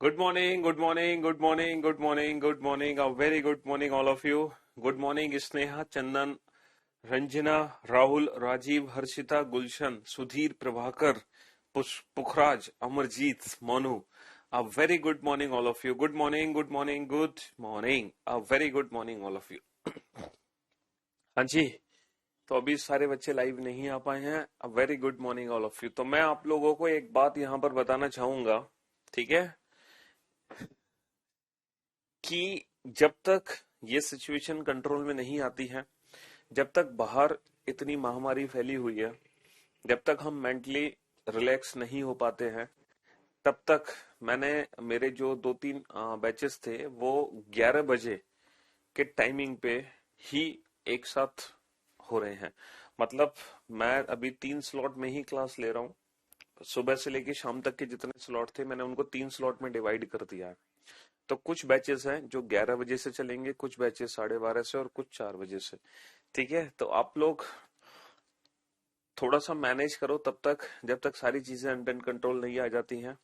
Good morning, good morning, good morning, good morning, good morning. A very good morning, all of you. Good morning, Sneha, Chandan, Ranjana, Rahul, Rajiv, Harshita, Gulshan, Sudhir, Prabhakar, Pukhraj, Amarjeet, Manu. A very good morning, all of you. Good morning, good morning, good morning. A very good morning, all of you. हाँ जी, तो अभी सारे बच्चे live नहीं आ पाए हैं. A very good morning all of you. तो मैं आप लोगों को एक बात यहाँ पर बताना चाहूंगा, ठीक है, कि जब तक ये सिचुएशन कंट्रोल में नहीं आती है, जब तक बाहर इतनी महामारी फैली हुई है, जब तक हम मेंटली रिलैक्स नहीं हो पाते हैं, तब तक मैंने मेरे जो दो तीन बैचेस थे वो 11 बजे के टाइमिंग पे ही एक साथ हो रहे हैं. मतलब मैं अभी 3 स्लॉट में ही क्लास ले रहा हूँ. सुबह से लेके शाम तक के जितने स्लॉट थे मैंने उनको 3 स्लॉट में डिवाइड कर दिया है. तो कुछ बैचेस हैं जो 11 बजे से चलेंगे, कुछ बैचेस 12:30 से और कुछ 4 बजे से. ठीक है, तो आप लोग थोड़ा सा मैनेज करो तब तक, जब तक सारी चीजें अंडर कंट्रोल नहीं आ जाती हैं,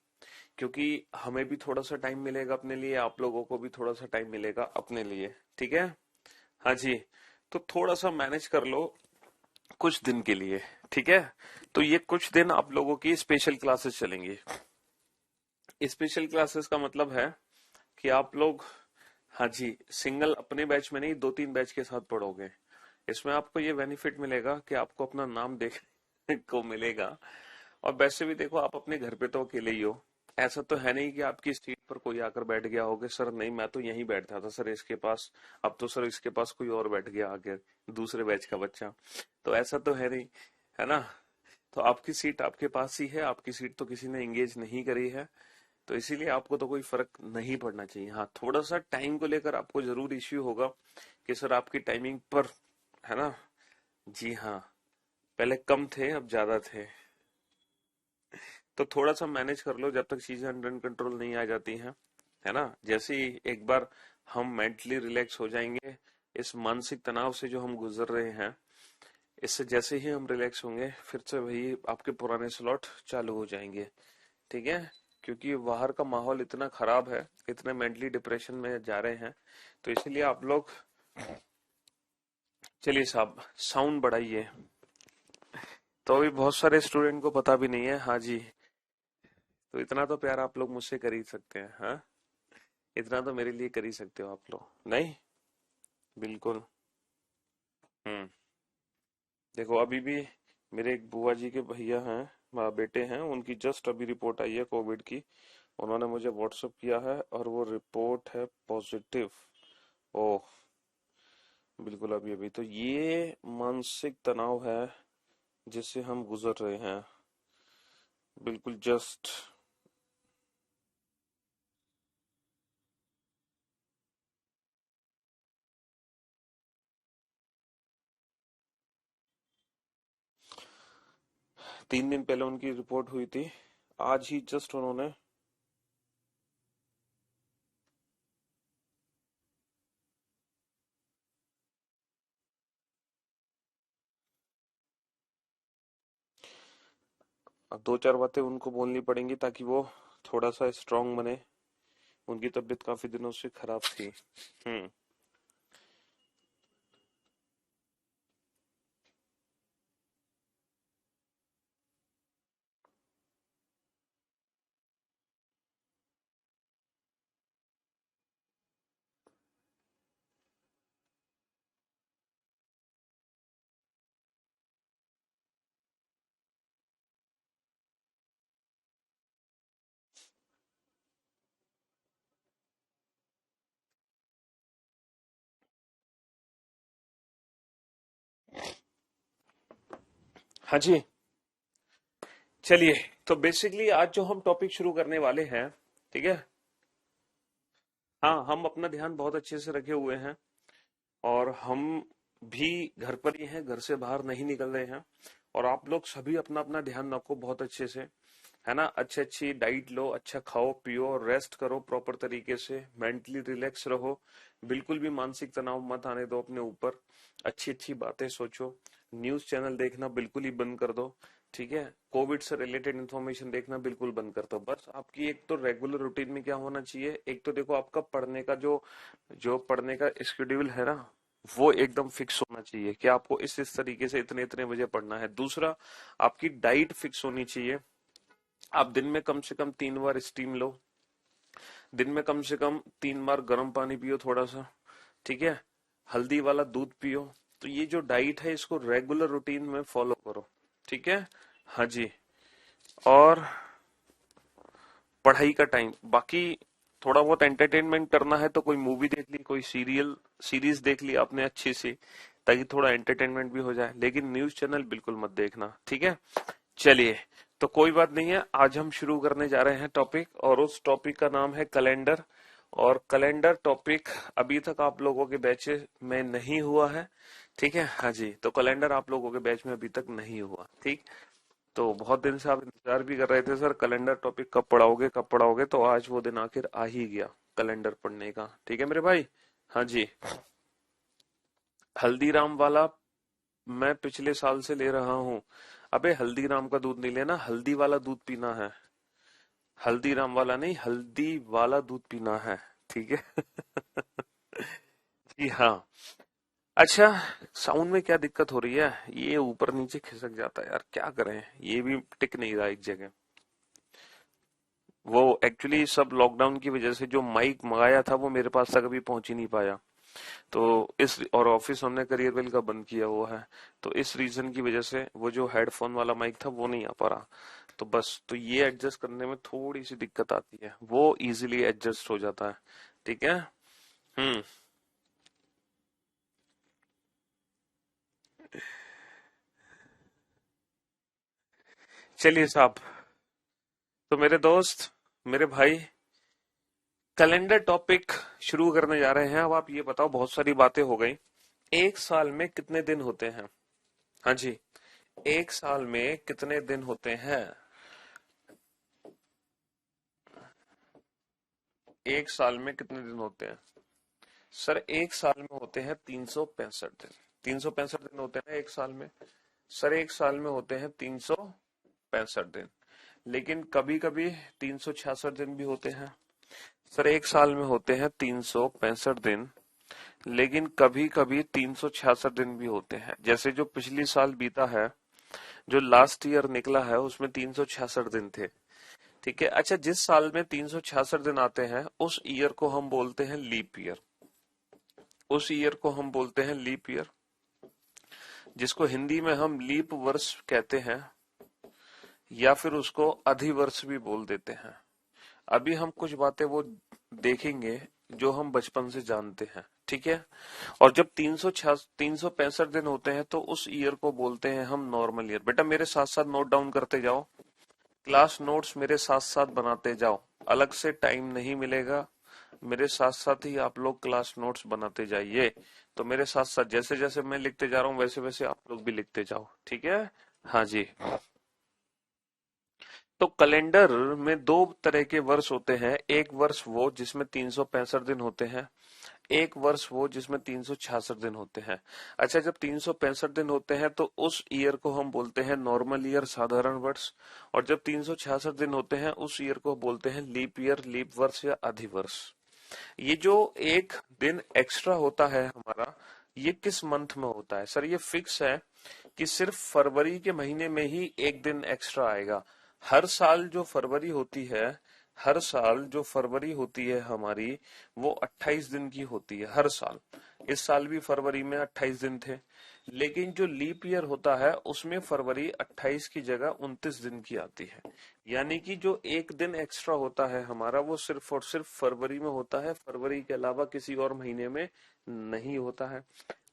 क्योंकि हमें भी थोड़ा सा टाइम मिलेगा अपने लिए, आप लोगों को भी थोड़ा सा टाइम मिलेगा अपने लिए. ठीक है, हाँ जी. तो थोड़ा सा मैनेज कर लो कुछ दिन के लिए. ठीक है, तो ये कुछ दिन आप लोगों की स्पेशल क्लासेस चलेंगी. स्पेशल क्लासेस का मतलब है कि आप लोग, हाँ जी, सिंगल अपने बैच में नहीं, 2-3 बैच के साथ पढ़ोगे. इसमें आपको ये बेनिफिट मिलेगा कि आपको अपना नाम देखने को मिलेगा. और वैसे भी देखो, आप अपने घर पे तो अकेले ही हो. ऐसा तो है नहीं कि आपकी सीट पर कोई आकर बैठ गया होगा, सर नहीं मैं तो यहीं बैठता था सर इसके पास, अब तो सर इसके पास कोई और बैठ गया आगे, दूसरे बैच का बच्चा. तो ऐसा तो है नहीं, है ना. तो आपकी सीट आपके पास ही है, आपकी सीट तो किसी ने एंगेज नहीं करी है. तो इसीलिए आपको तो कोई फर्क नहीं पड़ना चाहिए. हाँ, थोड़ा सा टाइम को लेकर आपको जरूर इश्यू होगा कि सर आपकी टाइमिंग पर, है ना. जी हाँ, पहले कम थे अब ज्यादा थे. तो थोड़ा सा मैनेज कर लो जब तक चीजें अंडर कंट्रोल नहीं आ जाती हैं, है ना. जैसे ही एक बार हम मेंटली रिलैक्स हो जाएंगे, इस मानसिक तनाव से जो हम गुजर रहे हैं, इससे जैसे ही हम रिलैक्स होंगे, फिर से वही आपके पुराने स्लॉट चालू हो जाएंगे. ठीक है, क्योंकि बाहर का माहौल इतना खराब है, इतने मेंटली डिप्रेशन में जा रहे हैं, तो इसलिए आप लोग, चलिए साहब साउंड बढ़ाइए. तो अभी बहुत सारे स्टूडेंट को पता भी नहीं है. हाँ जी, तो इतना तो प्यार आप लोग मुझसे कर ही सकते हैं. हाँ, इतना तो मेरे लिए कर ही सकते हो आप लोग, नहीं. बिल्कुल. हम्म. देखो अभी भी मेरे एक बुआ जी के भैया हैं, बेटे हैं, उनकी जस्ट अभी रिपोर्ट आई है कोविड की. उन्होंने मुझे व्हाट्सअप किया है और वो रिपोर्ट है पॉजिटिव. ओह, बिल्कुल अभी अभी. तो ये मानसिक तनाव है जिससे हम गुजर रहे हैं. बिल्कुल जस्ट 3 दिन पहले उनकी रिपोर्ट हुई थी. आज ही जस्ट उन्होंने, अब 2-4 बातें उनको बोलनी पड़ेंगी ताकि वो थोड़ा सा स्ट्रांग बने. उनकी तबीयत काफी दिनों से खराब थी. हम्म. हाँ जी, चलिए. तो बेसिकली आज जो हम टॉपिक शुरू करने वाले हैं, ठीक है, हाँ, हम अपना ध्यान बहुत अच्छे से रखे हुए हैं और हम भी घर पर ही हैं, घर से बाहर नहीं निकल रहे हैं. और आप लोग सभी अपना अपना ध्यान रखो बहुत अच्छे से, है ना. अच्छी अच्छी डाइट लो, अच्छा खाओ पियो और रेस्ट करो प्रॉपर तरीके से, मेंटली रिलैक्स रहो. बिल्कुल भी मानसिक तनाव मत आने दो अपने ऊपर. अच्छी अच्छी बातें सोचो. न्यूज चैनल देखना बिल्कुल ही बंद कर दो. ठीक है, कोविड से रिलेटेड इन्फॉर्मेशन देखना बिल्कुल बंद कर दो। बस आपकी एक तो रेगुलर रूटीन में क्या होना चाहिए, एक तो देखो आपका पढ़ने का जो जो पढ़ने का शेड्यूल है ना, वो एकदम फिक्स होना चाहिए कि आपको इस तरीके से इतने इतने बजे पढ़ना है। दूसरा, आपकी डाइट फिक्स होनी चाहिए। आप दिन में कम से कम 3 बार स्टीम लो, दिन में कम से कम 3 बार गर्म पानी पियो थोड़ा सा, ठीक है, हल्दी वाला दूध पियो। तो ये जो डाइट है इसको रेगुलर रूटीन में फॉलो करो, ठीक है। हाँ जी। और पढ़ाई का टाइम, बाकी थोड़ा बहुत एंटरटेनमेंट करना है तो कोई मूवी देख ली, कोई सीरीज देख ली आपने अच्छी सी, ताकि थोड़ा एंटरटेनमेंट भी हो जाए, लेकिन न्यूज चैनल बिल्कुल मत देखना, ठीक है। चलिए, तो कोई बात नहीं है, आज हम शुरू करने जा रहे हैं टॉपिक, और उस टॉपिक का नाम है कैलेंडर। और कैलेंडर टॉपिक अभी तक आप लोगों के बैच में नहीं हुआ है, ठीक है। हाँ जी, तो कैलेंडर आप लोगों के बैच में अभी तक नहीं हुआ, ठीक। तो बहुत दिन से आप इंतजार भी कर रहे थे, सर कैलेंडर टॉपिक कब पढ़ाओगे कब पढ़ाओगे, तो आज वो दिन आखिर आ ही गया कैलेंडर पढ़ने का, ठीक है मेरे भाई। हाँ जी। हल्दीराम वाला मैं पिछले साल से ले रहा हूँ। अबे हल्दीराम का दूध नहीं लेना, हल्दी वाला दूध पीना है। हल्दीराम वाला नहीं, हल्दी वाला दूध पीना है, ठीक है। जी हाँ। अच्छा, साउंड में क्या दिक्कत हो रही है, ये ऊपर नीचे खिसक जाता है यार, क्या करें, ये भी टिक नहीं रहा एक जगह। वो एक्चुअली सब लॉकडाउन की वजह से जो माइक मंगाया था वो मेरे पास तक अभी पहुंच ही नहीं पाया। तो इस और ऑफिस हमने करियर वेल का बंद किया हुआ है, तो इस रीजन की वजह से वो जो हेडफोन वाला माइक था वो नहीं आ पा रहा। तो बस, तो ये एडजस्ट करने में थोड़ी सी दिक्कत आती है, वो इजीली एडजस्ट हो जाता है, ठीक है। हम्म। चलिए साहब, तो मेरे दोस्त, मेरे भाई, कैलेंडर टॉपिक शुरू करने जा रहे हैं। अब आप ये बताओ, बहुत सारी बातें हो गई, एक साल में कितने दिन होते हैं? हाँ जी, एक साल में कितने दिन होते हैं? एक साल में कितने दिन होते हैं? सर एक साल में होते हैं 365 दिन। 365 दिन होते हैं ना एक साल में। सर एक साल में होते हैं 365 दिन, लेकिन कभी कभी 366 दिन भी होते हैं। सर एक साल में होते हैं 365 दिन, लेकिन कभी कभी 366 दिन भी होते हैं। जैसे जो पिछली साल बीता है, जो लास्ट ईयर निकला है, उसमें 366 दिन थे, ठीक है। अच्छा, जिस साल में 366 दिन आते हैं उस ईयर को हम बोलते हैं लीप ईयर। उस ईयर को हम बोलते हैं लीप ईयर, जिसको हिंदी में हम लीप वर्ष कहते हैं, या फिर उसको अधिवर्ष भी बोल देते हैं। अभी हम कुछ बातें वो देखेंगे जो हम बचपन से जानते हैं, ठीक है। और जब 365 दिन होते हैं तो उस ईयर को बोलते हैं हम नॉर्मल ईयर। बेटा मेरे साथ साथ नोट डाउन करते जाओ, क्लास नोट्स मेरे साथ साथ बनाते जाओ, अलग से टाइम नहीं मिलेगा, मेरे साथ साथ ही आप लोग क्लास नोट्स बनाते जाइए। तो मेरे साथ साथ जैसे जैसे मैं लिखते जा रहा हूँ वैसे वैसे आप लोग भी लिखते जाओ, ठीक है। हाँ जी। तो कैलेंडर में दो तरह के वर्ष होते हैं, एक वर्ष वो जिसमें 365 दिन होते हैं, एक वर्ष वो जिसमें 366 दिन होते हैं। अच्छा, जब 365 दिन होते हैं तो उस ईयर को हम बोलते हैं नॉर्मल ईयर, साधारण वर्ष। और जब 366 दिन होते हैं उस ईयर को बोलते हैं लीप ईयर, लीप वर्ष या अधिवर्ष। ये जो एक दिन एक्स्ट्रा होता है हमारा, ये किस मंथ में होता है? सर ये फिक्स है कि सिर्फ फरवरी के महीने में ही एक दिन एक्स्ट्रा आएगा। हर साल जो फरवरी होती है, हर साल जो फरवरी होती है हमारी, वो 28 दिन की होती है हर साल। इस साल भी फरवरी में 28 दिन थे, लेकिन जो लीप ईयर होता है उसमें फरवरी 28 की जगह 29 दिन की आती है। यानी कि जो एक दिन एक्स्ट्रा होता है हमारा, वो सिर्फ और सिर्फ फरवरी में होता है, फरवरी के अलावा किसी और महीने में नहीं होता है।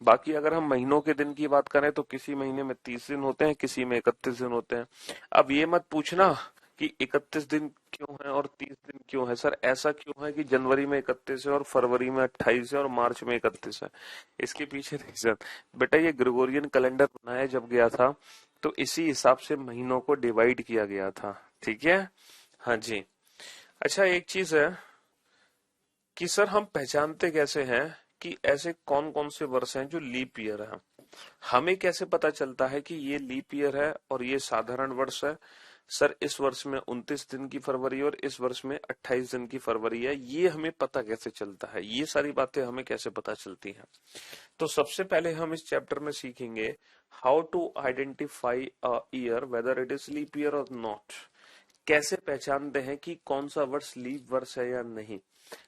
बाकी अगर हम महीनों के दिन की बात करें तो किसी महीने में 30 दिन होते हैं, किसी में 31 दिन होते हैं। अब ये मत पूछना कि 31 दिन क्यों है और 30 दिन क्यों है। सर ऐसा क्यों है कि जनवरी में 31 है और फरवरी में 28 है और मार्च में 31 है? इसके पीछे रीजन, बेटा ये ग्रेगोरियन कैलेंडर बनाया जब गया था तो इसी हिसाब से महीनों को डिवाइड किया गया था, ठीक है। हाँ जी। अच्छा, एक चीज है कि सर हम पहचानते कैसे हैं कि ऐसे कौन कौन से वर्ष हैं जो लीप ईयर है? हमें कैसे पता चलता है कि ये लीप ईयर है और ये साधारण वर्ष है? सर, इस वर्ष में 29 दिन की फरवरी और इस वर्ष में 28 दिन की फरवरी है, ये हमें पता कैसे चलता है? ये सारी बातें हमें कैसे पता चलती हैं? तो सबसे पहले हम इस चैप्टर में सीखेंगे how to identify a year whether it is leap year और नॉट। कैसे पहचानते हैं कि कौन सा वर्ष लीप वर्ष है या नहीं।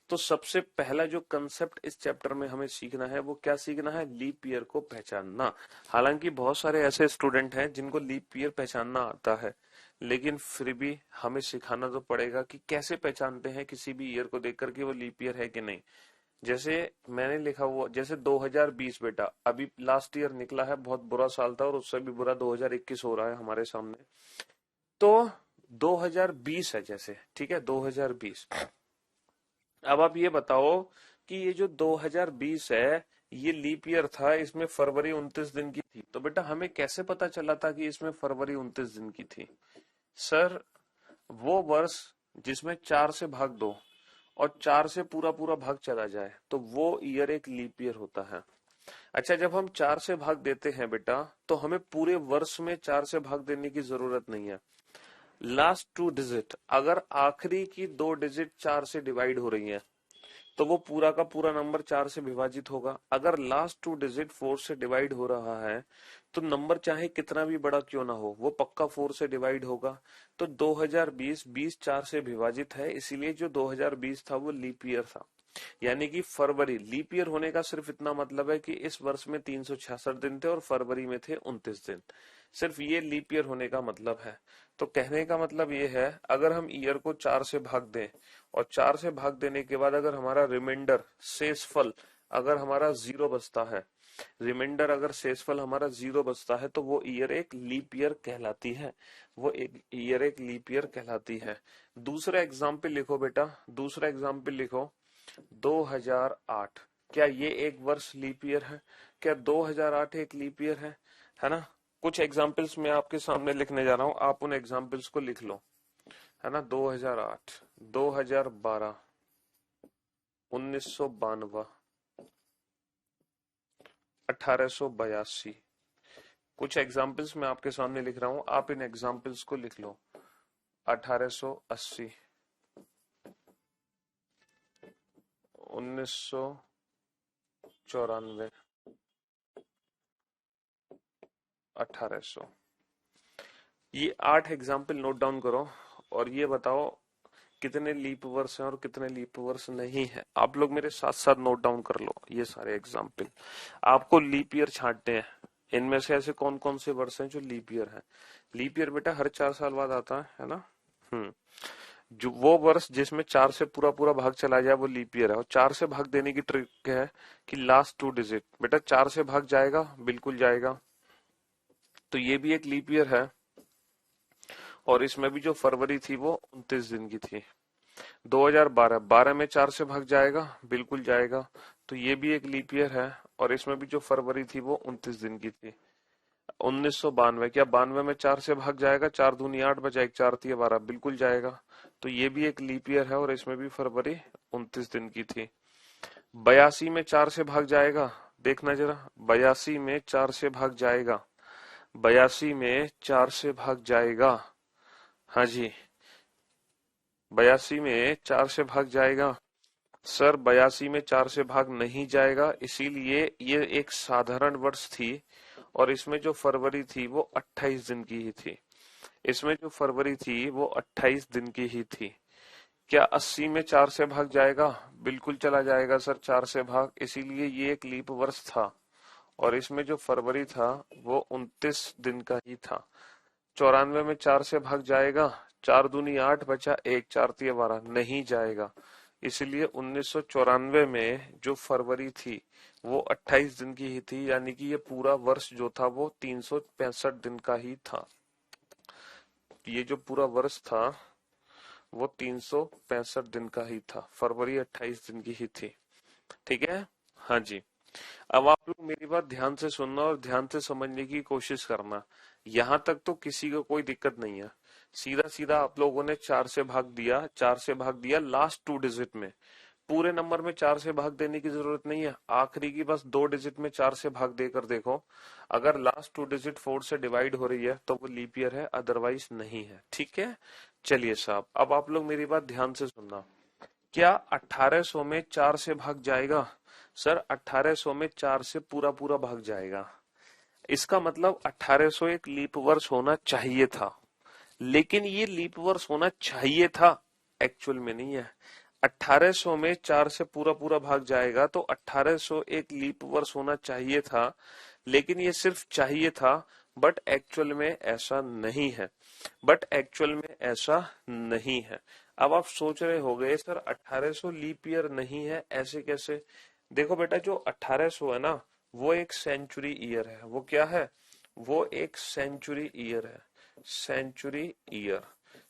तो सबसे पहला जो कंसेप्ट इस चैप्टर में हमें सीखना है वो क्या सीखना है? लीप ईयर को पहचानना। हालांकि बहुत सारे ऐसे स्टूडेंट हैं जिनको लीप ईयर पहचानना आता है, लेकिन फिर भी हमें सिखाना तो पड़ेगा कि कैसे पहचानते हैं किसी भी ईयर को देख करके वो लीप ईयर है कि नहीं। जैसे मैंने लिखा हुआ, जैसे 2020 बेटा अभी लास्ट ईयर निकला है, बहुत बुरा साल था और उससे भी बुरा 2021 हो रहा है हमारे सामने। तो 2020 है जैसे, ठीक है, 2020। अब आप ये बताओ कि ये जो 2020 है ये लीप ईयर था, इसमें फरवरी 29 दिन की थी, तो बेटा हमें कैसे पता चला था कि इसमें फरवरी 29 दिन की थी? सर, वो वर्ष जिसमें 4 से भाग दो और 4 से पूरा पूरा भाग चला जाए तो वो ईयर एक लीप ईयर होता है। अच्छा, जब हम 4 से भाग देते हैं बेटा तो हमें पूरे वर्ष में 4 से भाग देने की जरूरत नहीं है। लास्ट 2 डिजिट, अगर आखिरी की 2 डिजिट 4 से डिवाइड हो रही है तो वो पूरा का पूरा नंबर 4 से विभाजित होगा। अगर लास्ट 2 डिजिट 4 से डिवाइड हो रहा है तो नंबर चाहे कितना भी बड़ा क्यों ना हो वो पक्का 4 से डिवाइड होगा। तो 2020 20 4 से विभाजित है, इसीलिए जो 2020 था वो लीप ईयर था। यानी कि फरवरी, लीप ईयर होने का सिर्फ इतना मतलब है कि इस वर्ष में 366 दिन थे और फरवरी में थे 29 दिन। सिर्फ ये लीप ईयर होने का मतलब है। तो कहने का मतलब ये है, अगर हम ईयर को 4 से भाग दें और 4 से भाग देने के बाद अगर हमारा रिमाइंडर शेषफल अगर हमारा 0 बचता है, रिमाइंडर अगर शेषफल हमारा 0 बचता है तो वो ईयर एक लीप ईयर कहलाती है। वो एक ईयर एक लीप ईयर कहलाती है। दूसरा एग्जाम्पल लिखो बेटा, दूसरा एग्जाम्पल लिखो 2008। क्या ये एक वर्ष लीप ईयर है? क्या 2008 एक लीप ईयर है ना? कुछ एग्जाम्पल्स मैं आपके सामने लिखने जा रहा हूं, आप उन एग्जाम्पल्स को लिख लो, है ना। 2008, 2012, 1992, 1882। कुछ एग्जाम्पल्स मैं आपके सामने लिख रहा हूं, आप इन एग्जाम्पल्स को लिख लो। 1880, 1994, 1800। ये 8 एग्जाम्पल नोट डाउन करो और ये बताओ कितने लीप वर्ष हैं और कितने लीप वर्ष नहीं है। आप लोग मेरे साथ साथ नोट डाउन कर लो ये सारे एग्जाम्पल। आपको लीप ईयर छांटने हैं, इनमें से ऐसे कौन कौन से वर्ष हैं जो लीप ईयर है। लीप ईयर बेटा हर 4 साल बाद आता है ना। जो वो वर्ष जिसमें 4 से पूरा पूरा भाग चला जाए वो लीप ईयर है। और 4 से भाग देने की ट्रिक है कि लास्ट 2 डिजिट बेटा 4 से भाग जाएगा, बिल्कुल जाएगा, तो ये भी एक लीप ईयर है। और इसमें भी जो फरवरी थी वो 29 दिन की थी। 2012, 12 में 4 से भाग जाएगा, बिल्कुल जाएगा, तो ये भी एक लीप ईयर है। और इसमें भी जो फरवरी थी वो 29 दिन की थी। 1992, क्या 92 में 4 से भाग जाएगा? 4 दूनी 8 बचा, 1 4 3 12, बिल्कुल जाएगा, तो ये भी एक लीप ईयर है और इसमें भी फरवरी 29 दिन की थी। 82 में 4 से भाग जाएगा, देखना जरा, 82 में 4 से भाग जाएगा, 82 में 4 से भाग जाएगा, हाँ जी, 82 में 4 से भाग जाएगा। सर, 82 में 4 से भाग नहीं जाएगा, इसीलिए ये एक साधारण वर्ष थी और इसमें जो फरवरी थी वो 28 दिन की ही थी। इसमें जो फरवरी थी वो 28 दिन की ही थी। क्या 80 में 4 से भाग जाएगा? बिल्कुल चला जाएगा सर 4 से भाग, इसीलिए ये एक लीप वर्ष था और इसमें जो फरवरी था वो 29 दिन का ही था। 94 में 4 से भाग जाएगा, 4 दूनी 8 बचा, 1 4 3 12, नहीं जाएगा, इसलिए 1994 में जो फरवरी थी वो 28 दिन की ही थी, यानी कि ये पूरा वर्ष जो था वो 365 दिन का ही था। ये जो पूरा वर्ष था वो 365 दिन का ही था, फरवरी 28 दिन की ही थी, ठीक है। हाँ जी, अब आप लोग मेरी बात ध्यान से सुनना और ध्यान से समझने की कोशिश करना। यहां तक तो किसी को कोई दिक्कत नहीं है। सीधा सीधा आप लोगों ने 4 से भाग दिया, 4 से भाग दिया लास्ट 2 डिजिट में, पूरे नंबर में 4 से भाग देने की जरूरत नहीं है, आखिरी की बस 2 डिजिट में 4 से भाग देकर देखो, अगर लास्ट 2 डिजिट 4 से डिवाइड हो रही है तो वो लीप ईयर है, अदरवाइज नहीं है। ठीक है, चलिए साहब, अब आप लोग मेरी बात ध्यान से सुनना। क्या 1800 में 4 से भाग जाएगा? सर 1800 में 4 से पूरा पूरा भाग जाएगा। इसका मतलब 1800 एक लीप वर्ष होना चाहिए था, लेकिन ये लीप वर्ष होना चाहिए था, एक्चुअल में नहीं है। 1800 में 4 से पूरा पूरा भाग जाएगा तो 1800 एक लीप वर्ष होना चाहिए था, लेकिन ये सिर्फ चाहिए था, बट एक्चुअल में ऐसा नहीं है। बट एक्चुअल में ऐसा नहीं है। अब आप सोच रहे होंगे सर 1800 लीप ईयर नहीं है, ऐसे कैसे? देखो बेटा, जो 1800 है ना, वो एक सेंचुरी ईयर है। वो क्या है? वो एक सेंचुरी ईयर है। सेंचुरी ईयर,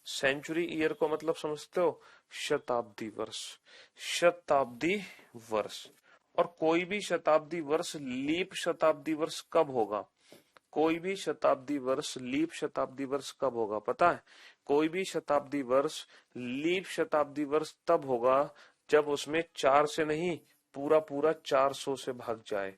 सेंचुरी ईयर को मतलब समझते हो? शताब्दी वर्ष। शताब्दी वर्ष। और कोई भी शताब्दी वर्ष लीप शताब्दी वर्ष कब होगा? कोई भी शताब्दी वर्ष लीप शताब्दी वर्ष कब होगा पता है? कोई भी शताब्दी वर्ष लीप शताब्दी वर्ष तब होगा जब उसमें 4 से नहीं, पूरा पूरा 400 से भाग जाए।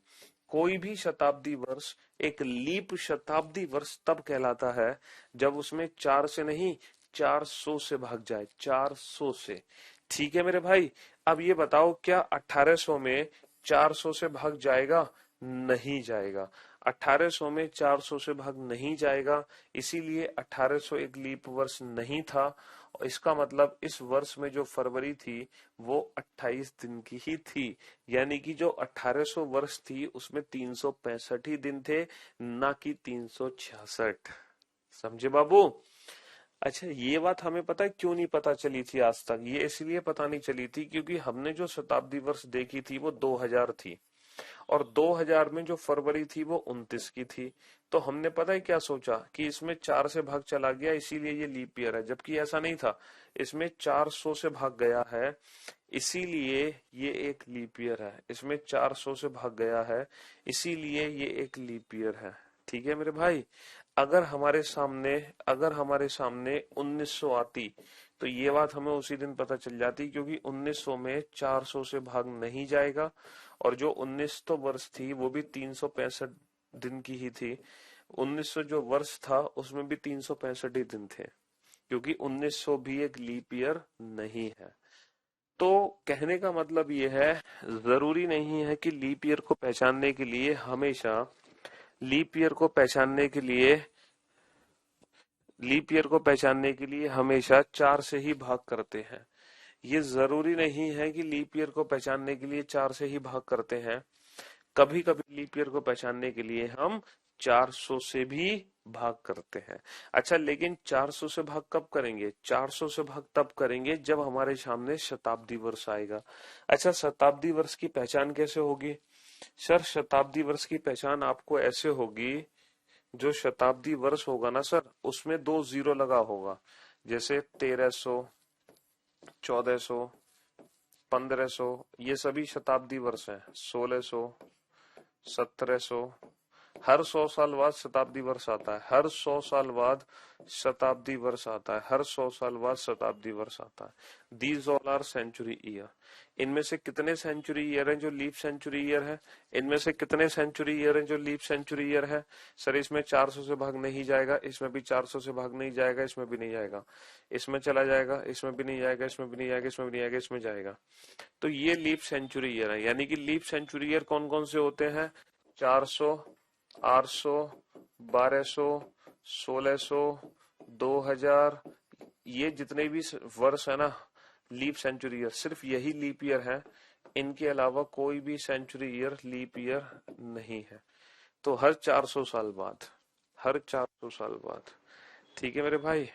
कोई भी शताब्दी वर्ष एक लीप शताब्दी वर्ष तब कहलाता है जब उसमें 4 से नहीं, 400 से भाग जाए। 400 से। ठीक है मेरे भाई, अब ये बताओ, क्या 1800 में 400 से भाग जाएगा? नहीं जाएगा। 1800 में 400 से भाग नहीं जाएगा, इसीलिए 1800 एक लीप वर्ष नहीं था। और इसका मतलब इस वर्ष में जो फरवरी थी वो 28 दिन की ही थी, यानी कि जो 1800 वर्ष थी उसमें 365 ही दिन थे, ना कि 366। समझे बाबू? अच्छा, ये बात हमें पता है क्यों नहीं पता चली थी आज तक? ये इसलिए पता नहीं चली थी क्योंकि हमने जो शताब्दी वर्ष देखी थी वो 2000 थी, और 2000 में जो फरवरी थी वो 29 की थी। तो हमने पता है क्या सोचा कि इसमें 4 से भाग चला गया इसीलिए ये लीप ईयर है, जबकि ऐसा नहीं था। इसमें 400 से भाग गया है इसीलिए ये एक लीप ईयर है। इसमें 400 से भाग गया है इसीलिए ये एक लीप ईयर है। ठीक है मेरे भाई, अगर हमारे सामने अगर हमारे सामने 1900 आती तो ये बात हमें उसी दिन पता चल जाती, क्योंकि 1900 में 400 से भाग नहीं जाएगा, और जो 1900 वर्ष थी वो भी 365 दिन की ही थी। 1900 जो वर्ष था उसमें भी 365 ही दिन थे, क्योंकि 1900 भी एक लीप ईयर नहीं है। तो कहने का मतलब ये है, जरूरी नहीं है कि लीप ईयर को पहचानने के लिए हमेशा लीप ईयर को पहचानने के लिए लीप ईयर को पहचानने के लिए हमेशा 4 से ही भाग करते हैं। ये जरूरी नहीं है कि लीप ईयर को पहचानने के लिए 4 से ही भाग करते हैं। कभी कभी लीप ईयर को पहचानने के लिए हम 400 से भी भाग करते हैं। अच्छा, लेकिन 400 से भाग कब करेंगे? 400 से भाग तब करेंगे जब हमारे सामने शताब्दी वर्ष आएगा। अच्छा, शताब्दी वर्ष की पहचान कैसे होगी? सर, शताब्दी वर्ष की पहचान आपको ऐसे होगी, जो शताब्दी वर्ष होगा ना सर, उसमें 2 जीरो लगा होगा, जैसे 1300, 1400, 1500, ये सभी शताब्दी वर्ष हैं। 1600, 1700, हर 100 साल बाद शताब्दी वर्ष आता है। हर 100 साल बाद शताब्दी वर्ष आता है। हर 100 साल बाद शताब्दी वर्ष आता है। These all are century year. इनमें से कितने सेंचुरी ईयर हैं जो लीप सेंचुरी ईयर है? इनमें से कितने सेंचुरी ईयर हैं जो लीप सेंचुरी ईयर है? सर, इसमें 400 से भाग नहीं जाएगा, इसमें भी 400 से भाग नहीं जाएगा, इसमें भी नहीं जाएगा, इसमें चला जाएगा, इसमें भी नहीं जाएगा, इसमें भी नहीं जाएगा, इसमें भी नहीं जाएगा, इसमें जाएगा। तो ये लीप सेंचुरी ईयर है। यानी कि लीप सेंचुरी ईयर कौन कौन से होते हैं? 400, 800, 1200, 1600, 2000, ये जितने भी वर्ष है ना लीप सेंचुरी ईयर, सिर्फ यही लीप ईयर है। इनके अलावा कोई भी सेंचुरी ईयर लीप ईयर नहीं है। तो हर 400 साल बाद, हर 400 साल बाद। ठीक है मेरे भाई?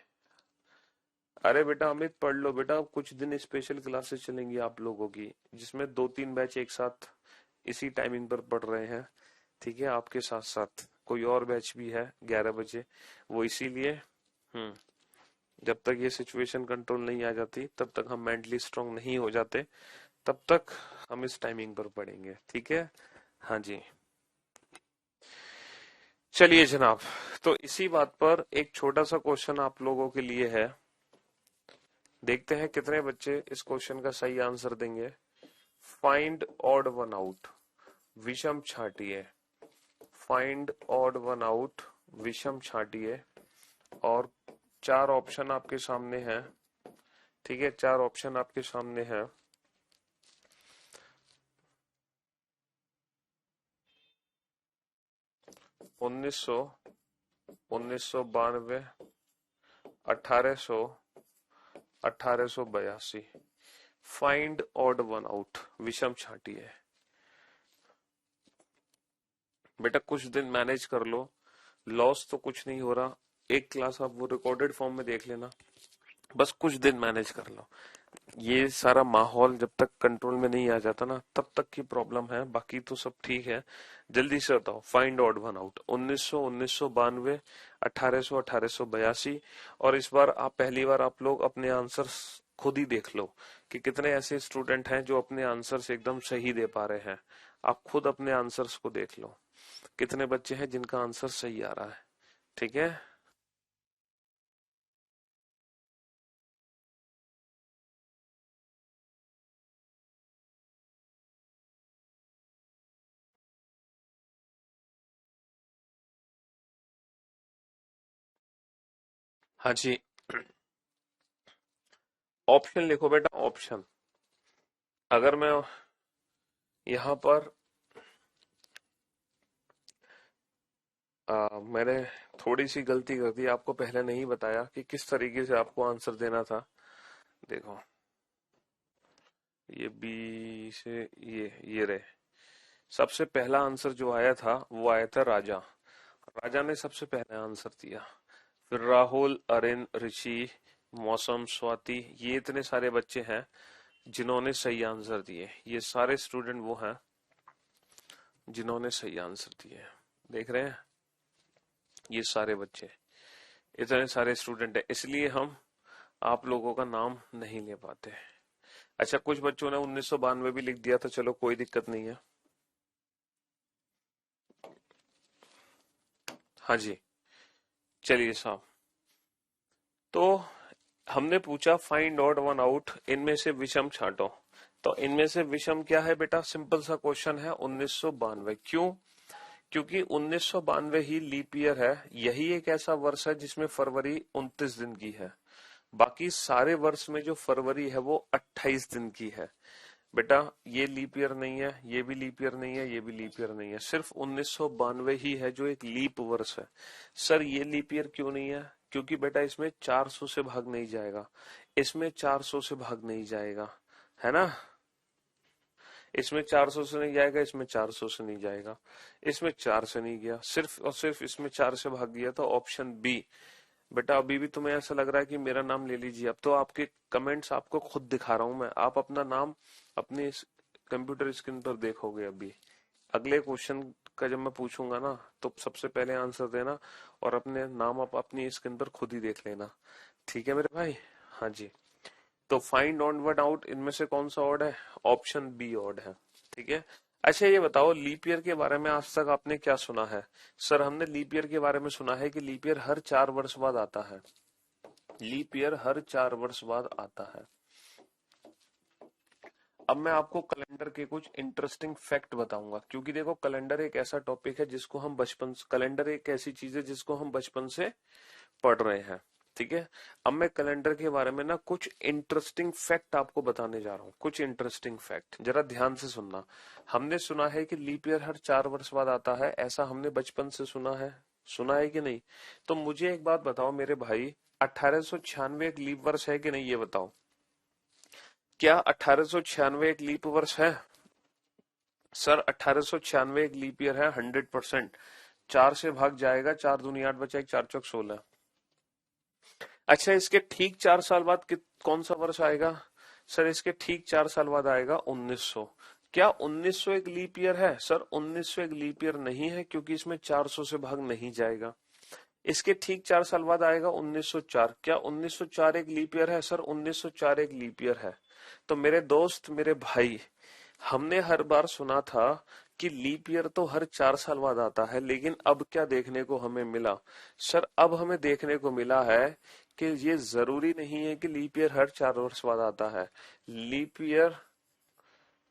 अरे बेटा अमित, पढ़ लो बेटा, कुछ दिन स्पेशल क्लासेस चलेंगी आप लोगों की, जिसमें 2-3 बैच एक साथ इसी टाइमिंग पर पढ़ रहे हैं। ठीक है, आपके साथ साथ कोई और बैच भी है 11 बजे, वो इसीलिए। जब तक ये सिचुएशन कंट्रोल नहीं आ जाती, तब तक हम मेंटली स्ट्रांग नहीं हो जाते, तब तक हम इस टाइमिंग पर पढ़ेंगे। ठीक है? हाँ जी, चलिए जनाब। तो इसी बात पर एक छोटा सा क्वेश्चन आप लोगों के लिए है, देखते हैं कितने बच्चे इस क्वेश्चन का सही आंसर देंगे। फाइंड ऑड वन आउट, विषम छांटिए। फाइंड ऑड वन आउट, विषम छांटिए। और चार ऑप्शन आपके सामने हैं, ठीक है, चार ऑप्शन आपके सामने हैं। 1900, 1992, 1800, 1882। फाइंड ऑड वन आउट, विषम छांटिए। बेटा कुछ दिन मैनेज कर लो, लॉस तो कुछ नहीं हो रहा। एक क्लास आप वो रिकॉर्डेड फॉर्म में देख लेना, बस कुछ दिन मैनेज कर लो। ये सारा माहौल जब तक कंट्रोल में नहीं आ जाता ना, तब तक की प्रॉब्लम है, बाकी तो सब ठीक है। जल्दी से बताओ, फाइंड ऑड वन आउट। 1900, 1992, 1800, 1882। और इस बार आप पहली बार आप लोग अपने आंसर्स खुद ही देख लो कि कितने ऐसे स्टूडेंट हैं जो अपने आंसर्स एकदम सही दे पा रहे हैं। आप खुद अपने आंसर्स को देख लो, कितने बच्चे हैं जिनका आंसर सही आ रहा है, ठीक है। हाँ जी, ऑप्शन लिखो बेटा, ऑप्शन। अगर मैं यहाँ पर मैंने थोड़ी सी गलती कर दी, आपको पहले नहीं बताया कि किस तरीके से आपको आंसर देना था। देखो, ये बी से ये रहे। सबसे पहला आंसर जो आया था वो आया था राजा। राजा ने सबसे पहले आंसर दिया। फिर राहुल, अरिन, ऋषि, मौसम, स्वाति, ये इतने सारे बच्चे हैं जिन्होंने सही आंसर दिए। ये सारे स्टूडेंट वो हैं जिन्होंने सही आंसर दिए। देख रहे हैं, ये सारे बच्चे, इतने सारे स्टूडेंट है, इसलिए हम आप लोगों का नाम नहीं ले पाते। अच्छा, कुछ बच्चों ने 1992 भी लिख दिया था, चलो कोई दिक्कत नहीं है। हाँ जी, चलिए साहब। तो हमने पूछा फाइंड ऑड वन आउट, इनमें से विषम छांटो। तो इनमें से विषम क्या है बेटा, सिंपल सा क्वेश्चन है, 1992। क्यों? क्योंकि 1992 ही लीप ईयर है। यही एक ऐसा वर्ष है जिसमें फरवरी 29 दिन की है। बाकी सारे वर्ष में जो फरवरी है वो 28 दिन की है। बेटा ये लीप ईयर नहीं है, ये भी लीप ईयर नहीं है, ये भी लीप ईयर नहीं है, सिर्फ 1992 ही है जो एक लीप वर्ष है। सर ये लीप ईयर क्यों नहीं है? क्योंकि बेटा इसमें 400 से भाग नहीं जाएगा, इसमें 400 से भाग नहीं जाएगा, है ना। इसमें 400 से नहीं जाएगा, इसमें 400 से नहीं जाएगा, इसमें 4 से नहीं गया, सिर्फ और सिर्फ इसमें 4 से भाग गया। तो ऑप्शन बी। बेटा अभी भी तुम्हें ऐसा लग रहा है कि मेरा नाम ले लीजिए, अब तो आपके कमेंट्स आपको खुद दिखा रहा हूं मैं, आप अपना नाम अपने कंप्यूटर स्क्रीन पर देखोगे। अभी अगले क्वेश्चन का जब मैं पूछूंगा ना, तो सबसे पहले आंसर देना और अपने नाम आप अपनी स्क्रीन पर खुद ही देख लेना, ठीक है मेरे भाई। हाँ जी, तो फाइंड ऑन वन आउट, इनमें से कौन सा ऑड है? ऑप्शन बी ऑड है, ठीक है। अच्छा ये बताओ, लीप ईयर के बारे में आज तक आपने क्या सुना है? सर हमने लीप ईयर के बारे में सुना है कि लीप ईयर हर 4 वर्ष बाद आता है। लीप ईयर हर 4 वर्ष बाद आता है। अब मैं आपको कैलेंडर के कुछ इंटरेस्टिंग फैक्ट बताऊंगा, क्योंकि देखो कैलेंडर एक ऐसा टॉपिक है जिसको हम बचपन, कैलेंडर एक ऐसी चीज है जिसको हम बचपन से पढ़ रहे हैं, ठीक है। अब मैं कैलेंडर के बारे में ना कुछ इंटरेस्टिंग फैक्ट आपको बताने जा रहा हूँ, कुछ इंटरेस्टिंग फैक्ट, जरा ध्यान से सुनना। हमने सुना है कि लीप ईयर हर 4 वर्ष बाद आता है, ऐसा हमने बचपन से सुना है कि नहीं? तो मुझे एक बात बताओ मेरे भाई, 1896 एक लीप वर्ष है कि नहीं, ये बताओ। क्या 1896 एक लीप वर्ष है? सर 1896 एक लीप ईयर है, 100%। 4 से भाग जाएगा, 4 दूनी 8 बचा, 1 4 चौक 16। अच्छा इसके ठीक 4 साल बाद कौन सा वर्ष आएगा? सर इसके ठीक 4 साल बाद आएगा 1900। क्या 1900 एक लीप ईयर है? सर 1900 एक लीप ईयर नहीं है, क्योंकि इसमें 400 से भाग नहीं जाएगा। इसके ठीक 4 साल बाद आएगा 1904। क्या 1904 एक लीप ईयर है? सर 1904 एक लीप ईयर है। तो मेरे दोस्त, मेरे भाई, हमने हर बार सुना था कि लीप ईयर तो हर 4 साल बाद आता है, लेकिन अब क्या देखने को हमें मिला? सर अब हमें देखने को मिला है कि ये जरूरी नहीं है कि लीप ईयर हर 4 वर्ष बाद आता है। लीप ईयर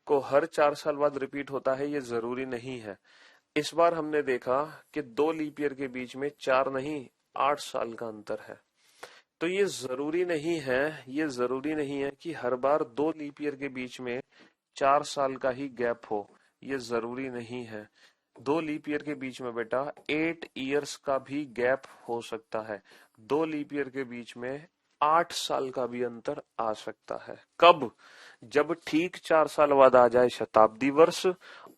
को हर 4 साल बाद रिपीट होता है ये जरूरी नहीं है। इस बार हमने देखा कि 2 लीप ईयर के बीच में 4 नहीं 8 साल का अंतर है। तो ये जरूरी नहीं है कि हर बार 2 लीप ईयर के बीच में 4 साल का ही गैप हो, ये जरूरी नहीं है। 2 लीप ईयर के बीच में बेटा 8 ईयर्स का भी गैप हो सकता है। 2 लीप ईयर के बीच में 8 साल का भी अंतर आ सकता है। कब? जब ठीक 4 साल बाद आ जाए शताब्दी वर्ष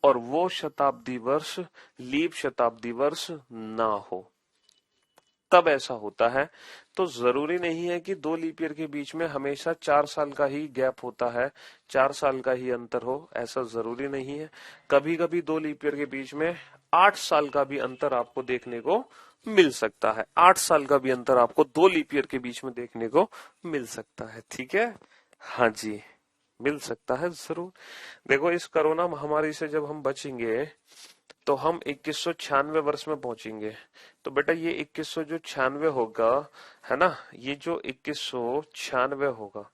और वो शताब्दी वर्ष लीप शताब्दी वर्ष ना हो, तब ऐसा होता है। तो जरूरी नहीं है कि 2 लीप ईयर के बीच में हमेशा 4 साल का ही गैप होता है, 4 साल का ही अंतर हो, ऐसा जरूरी नहीं है। कभी कभी 2 लीप ईयर के बीच में 8 साल का भी अंतर आपको देखने को मिल सकता है। 8 साल का भी अंतर आपको 2 लीप ईयर के बीच में देखने को मिल सकता है। ठीक है, हाँ जी, मिल सकता है जरूर। देखो, इस कोरोना महामारी से जब हम बचेंगे तो हम 2196 वर्ष में पहुंचेंगे। तो बेटा ये 2196 होगा, है ना, ये जो 2196 होगा,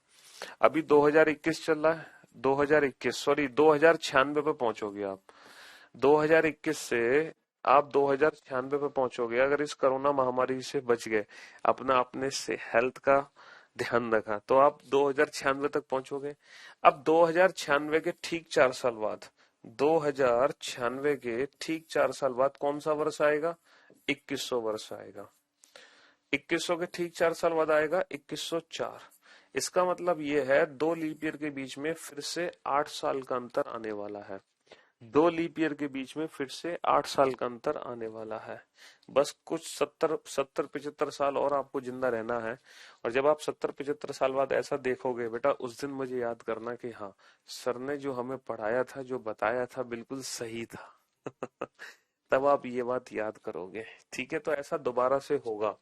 अभी 2021 चल रहा है, 2096 पे पहुंचोगे आप। 2021 से आप 2096 पे पहुंचोगे अगर इस कोरोना महामारी से बच गए, अपना अपने से हेल्थ का ध्यान रखा, तो आप 2096 तक पहुंचोगे। अब 2096 के ठीक 4 साल बाद, 2096 के ठीक 4 साल बाद कौन सा वर्ष आएगा? 2100 वर्ष आएगा। 2100 के ठीक 4 साल बाद आएगा 2104। इसका मतलब ये है 2 लीप ईयर के बीच में फिर से 8 साल का अंतर आने वाला है। 2 लीप ईयर के बीच में फिर से 8 साल का अंतर आने वाला है। बस कुछ 70-75 साल और आपको जिंदा रहना है। और जब आप 70-75 साल बाद ऐसा देखोगे बेटा, उस दिन मुझे याद करना कि हाँ, सर ने जो हमें पढ़ाया था, जो बताया था, बिल्कुल सही था। तब आप ये बात याद करोगे। ठीक है, तो ऐसा दोबारा से होगा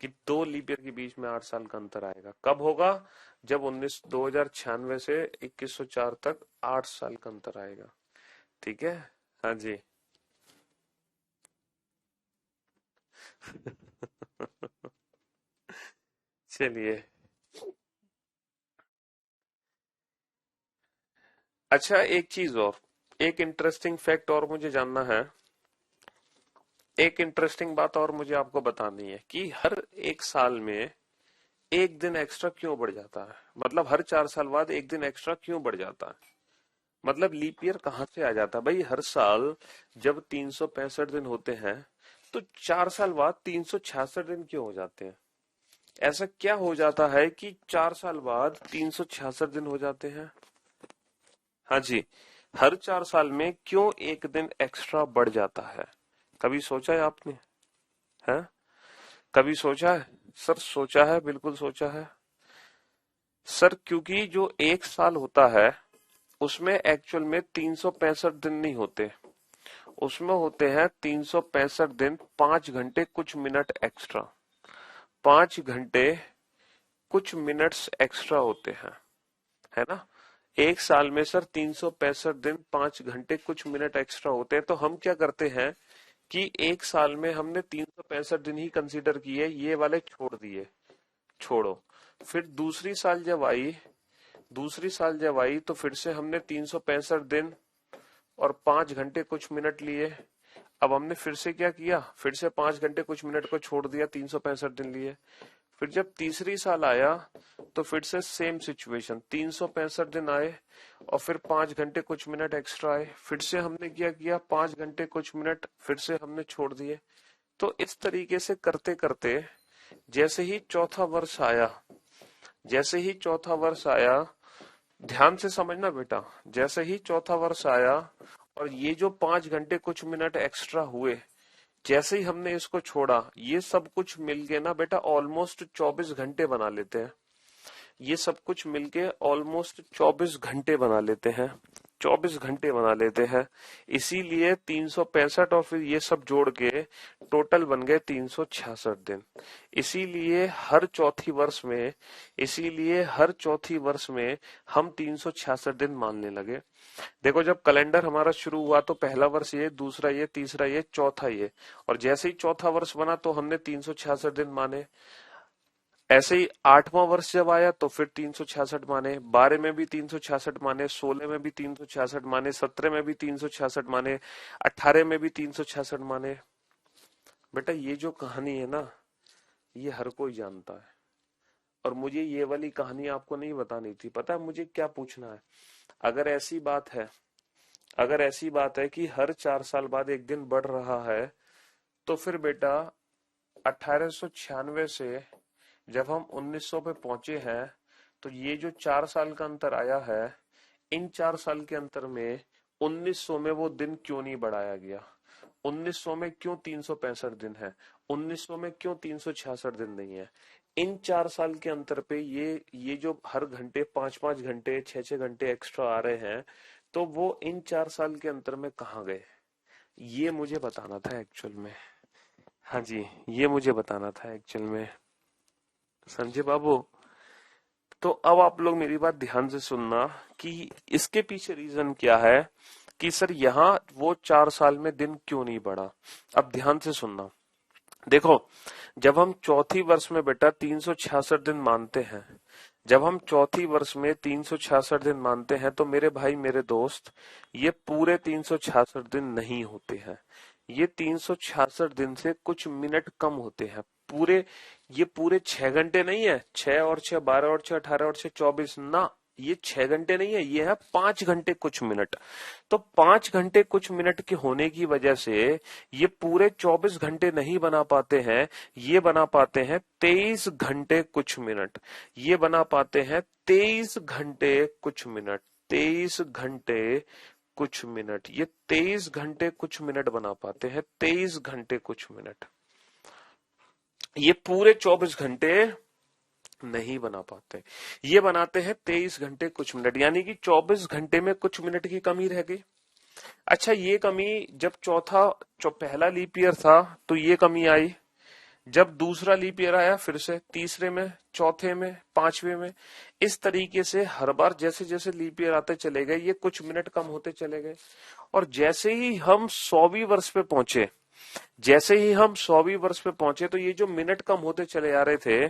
कि 2 लीप ईयर के बीच में 8 साल का अंतर आएगा। कब होगा? जब 2096 से 2104 तक 8 साल का अंतर आएगा। ठीक है, हाँ जी। चलिए, अच्छा एक चीज और, एक इंटरेस्टिंग फैक्ट और मुझे जानना है, एक इंटरेस्टिंग बात और मुझे आपको बतानी है कि हर एक साल में एक दिन एक्स्ट्रा क्यों बढ़ जाता है? मतलब हर 4 साल बाद एक दिन एक्स्ट्रा क्यों बढ़ जाता है? मतलब लीप ईयर कहाँ से आ जाता है भाई? हर साल जब 365 दिन होते हैं तो 4 साल बाद 366 दिन क्यों हो जाते हैं? ऐसा क्या हो जाता है कि 4 साल बाद 366 दिन हो जाते हैं? हाँ जी, हर 4 साल में क्यों एक दिन एक्स्ट्रा बढ़ जाता है? कभी सोचा है आपने? है, कभी सोचा है? सर सोचा है, बिल्कुल सोचा है सर। क्योंकि जो एक साल होता है उसमें एक्चुअल में 365 दिन नहीं होते, उसमें होते हैं 365 दिन 5 घंटे कुछ मिनट एक्स्ट्रा, 5 घंटे कुछ मिनट्स एक्स्ट्रा होते हैं, है ना। एक साल में सर 365 दिन 5 घंटे कुछ मिनट एक्स्ट्रा होते हैं। तो हम क्या करते हैं कि एक साल में हमने 365 दिन ही कंसीडर किए, ये वाले छोड़ दिए, छोड़ो। फिर दूसरी साल जब आई तो फिर से हमने 365 दिन और 5 घंटे कुछ मिनट लिए। अब हमने फिर से क्या किया, फिर से 5 घंटे कुछ मिनट को छोड़ दिया, 365 दिन लिए। फिर जब तीसरी साल आया तो फिर से सेम सिचुएशन, 365 दिन आए और फिर 5 घंटे कुछ मिनट एक्स्ट्रा आए। फिर से हमने क्या किया, 5 घंटे कुछ मिनट फिर से हमने छोड़ दिए। तो इस तरीके से करते करते जैसे ही चौथा वर्ष आया, जैसे ही चौथा वर्ष आया, ध्यान से समझना बेटा, जैसे ही चौथा वर्ष आया और ये जो 5 घंटे कुछ मिनट एक्स्ट्रा हुए, जैसे ही हमने इसको छोड़ा, ये सब कुछ मिलके ना बेटा ऑलमोस्ट 24 घंटे बना लेते हैं। ये सब कुछ मिलके ऑलमोस्ट 24 घंटे बना लेते हैं, 24 घंटे बना लेते हैं। इसीलिए 365 और फिर ये सब जोड़ के टोटल बन गए 366 दिन। इसीलिए हर चौथी वर्ष में, इसीलिए हर चौथी वर्ष में हम 366 दिन मानने लगे। देखो, जब कैलेंडर हमारा शुरू हुआ तो पहला वर्ष ये, दूसरा ये, तीसरा ये, चौथा ये, और जैसे ही चौथा वर्ष बना तो हमने 366 दिन माने। ऐसे ही 8वां वर्ष जब आया तो फिर 366 माने, 12 में भी 366 माने, 16 में भी 366 माने, 17 में भी 366 माने, 18 में भी 366 माने। बेटा ये जो कहानी है ना, ये हर कोई जानता है। और मुझे ये वाली कहानी आपको नहीं बतानी थी। पता है मुझे क्या पूछना है? अगर ऐसी बात है, अगर ऐसी बात है कि हर 4 साल बाद एक दिन बढ़ रहा है, तो फिर बेटा 1896 से जब हम 1900 पे पहुंचे हैं, तो ये जो 4 साल का अंतर आया है, इन 4 साल के अंतर में 1900 में वो दिन क्यों नहीं बढ़ाया गया? 1900 में क्यों 365 दिन है? 1900 में क्यों 366 दिन नहीं है? इन 4 साल के अंतर पे ये जो हर घंटे 5-5 घंटे 6-6 घंटे एक्स्ट्रा आ रहे हैं, तो वो इन 4 साल के अंतर में कहाँ गए? ये मुझे बताना था एक्चुअल में। हाँ जी, ये मुझे बताना था एक्चुअल में। संजय बाबू, तो अब आप लोग मेरी बात ध्यान से सुनना कि इसके पीछे रीजन क्या है कि सर यहाँ वो 4 साल में दिन क्यों नहीं बढ़ा। अब ध्यान से सुनना। देखो, जब हम चौथी वर्ष में बेटा 366 दिन मानते हैं, जब हम चौथी वर्ष में 366 दिन मानते हैं, तो मेरे भाई मेरे दोस्त, ये पूरे 366 दिन नहीं होते हैं। ये 366 दिन से कुछ मिनट कम होते हैं। पूरे ये पूरे 6 घंटे नहीं है, 6 और 6 12 और 6 18 और 6 24 ना, ये 6 घंटे नहीं है, ये है 5 घंटे कुछ मिनट। तो 5 घंटे कुछ मिनट के होने की वजह से ये पूरे 24 घंटे नहीं बना पाते हैं, ये बना पाते हैं 23 घंटे कुछ मिनट। ये बना पाते हैं 23 घंटे कुछ मिनट, 23 घंटे कुछ मिनट। ये 23 घंटे कुछ मिनट बना पाते हैं, 23 घंटे कुछ मिनट। ये पूरे 24 घंटे नहीं बना पाते। ये बनाते हैं 23 घंटे कुछ मिनट, यानी कि 24 घंटे में कुछ मिनट की कमी रह गई। अच्छा, ये कमी जब पहला लीप ईयर था तो ये कमी आई। जब दूसरा लीप ईयर आया, फिर से तीसरे में, चौथे में, पांचवे में, इस तरीके से हर बार जैसे जैसे लीप ईयर आते चले गए, ये कुछ मिनट कम होते चले गए। और जैसे ही हम 100वीं वर्ष पे पहुंचे, जैसे ही हम 100वीं वर्ष पे पहुंचे, तो ये जो मिनट कम होते चले आ रहे थे,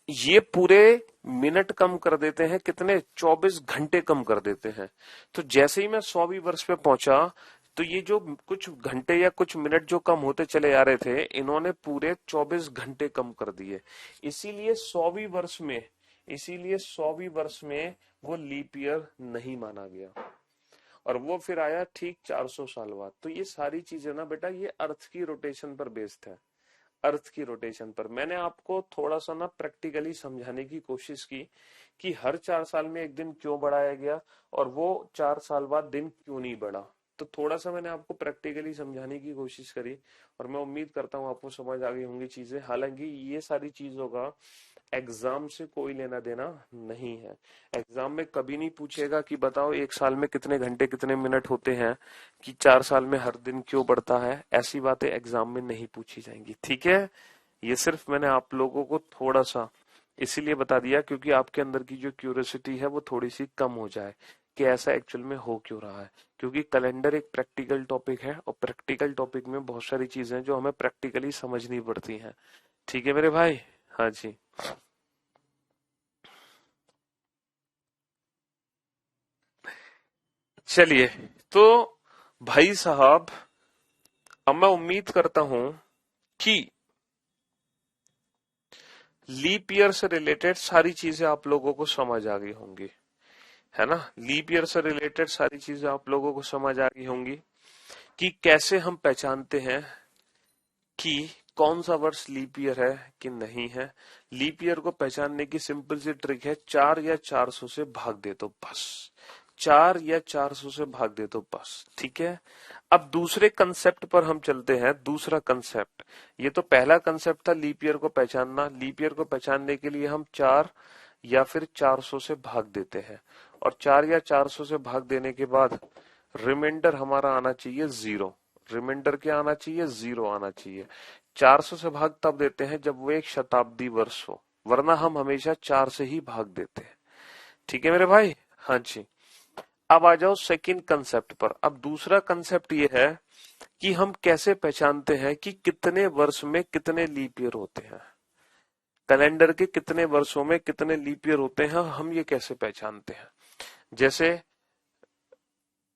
ये पूरे मिनट कम कर देते हैं। कितने? 24 घंटे कम कर देते हैं। तो जैसे ही मैं 100वीं वर्ष पे पहुंचा, तो ये जो कुछ घंटे या कुछ मिनट जो कम होते चले आ रहे थे, इन्होंने पूरे 24 घंटे कम कर दिए। इसीलिए 100वीं वर्ष में वो लीप ईयर नहीं माना गया, और वो फिर आया ठीक 400 साल बाद। तो ये सारी चीजें ना बेटा, ये अर्थ की रोटेशन पर बेस्ड है। अर्थ की रोटेशन पर मैंने आपको थोड़ा सा ना प्रैक्टिकली समझाने की कोशिश की कि हर 4 साल में एक दिन क्यों बढ़ाया गया, और वो 4 साल बाद दिन क्यों नहीं बढ़ा। तो थोड़ा सा मैंने आपको प्रैक्टिकली समझाने की कोशिश करी, और मैं उम्मीद करता हूँ आपको समझ आ गई होंगी चीजें। हालांकि ये सारी चीजों का एग्जाम से कोई लेना देना नहीं है। एग्जाम में कभी नहीं पूछेगा कि बताओ एक साल में कितने घंटे कितने मिनट होते हैं, कि 4 साल में हर दिन क्यों बढ़ता है। ऐसी बातें एग्जाम में नहीं पूछी जाएंगी, ठीक है? ये सिर्फ मैंने आप लोगों को थोड़ा सा इसीलिए बता दिया क्योंकि आपके अंदर की जो क्यूरियोसिटी है वो थोड़ी सी कम हो जाए कि ऐसा एक्चुअल में हो क्यों रहा है। क्योंकि कैलेंडर एक प्रैक्टिकल टॉपिक है, और प्रैक्टिकल टॉपिक में बहुत सारी चीजें जो हमें प्रैक्टिकली समझनी पड़ती हैं। ठीक है मेरे भाई? हाँ जी। चलिए, तो भाई साहब, अब मैं उम्मीद करता हूं कि लीप ईयर से रिलेटेड सारी चीजें आप लोगों को समझ आ गई होंगी, है ना? लीप ईयर से रिलेटेड सारी चीजें आप लोगों को समझ आ गई होंगी कि कैसे हम पहचानते हैं कि कौन सा वर्ष लीप ईयर है कि नहीं है। लीप ईयर को पहचानने की सिंपल सी ट्रिक है, 4 या 400 से भाग दे दो बस। 4 या 400 से भाग दे दो बस, ठीक है? अब दूसरे कंसेप्ट पर हम चलते हैं। दूसरा कंसेप्ट, ये तो पहला कंसेप्ट था लीप ईयर को पहचानना। लीप ईयर को पहचानने के लिए हम 4 या फिर 400 से भाग देते हैं, और 4 या 400 से भाग देने के बाद रिमाइंडर हमारा आना चाहिए 0। रिमाइंडर क्या आना चाहिए? 0 आना चाहिए। 400 से भाग तब देते हैं जब वो एक शताब्दी वर्ष हो, वरना हम हमेशा 4 से ही भाग देते हैं। ठीक है मेरे भाई? हाँ जी। अब आ जाओ सेकंड कंसेप्ट पर। अब दूसरा कंसेप्ट ये है कि हम कैसे पहचानते हैं कि कितने वर्ष में कितने लीप ईयर होते हैं। कैलेंडर के कितने वर्षों में कितने लीप ईयर होते हैं, हम ये कैसे पहचानते हैं। जैसे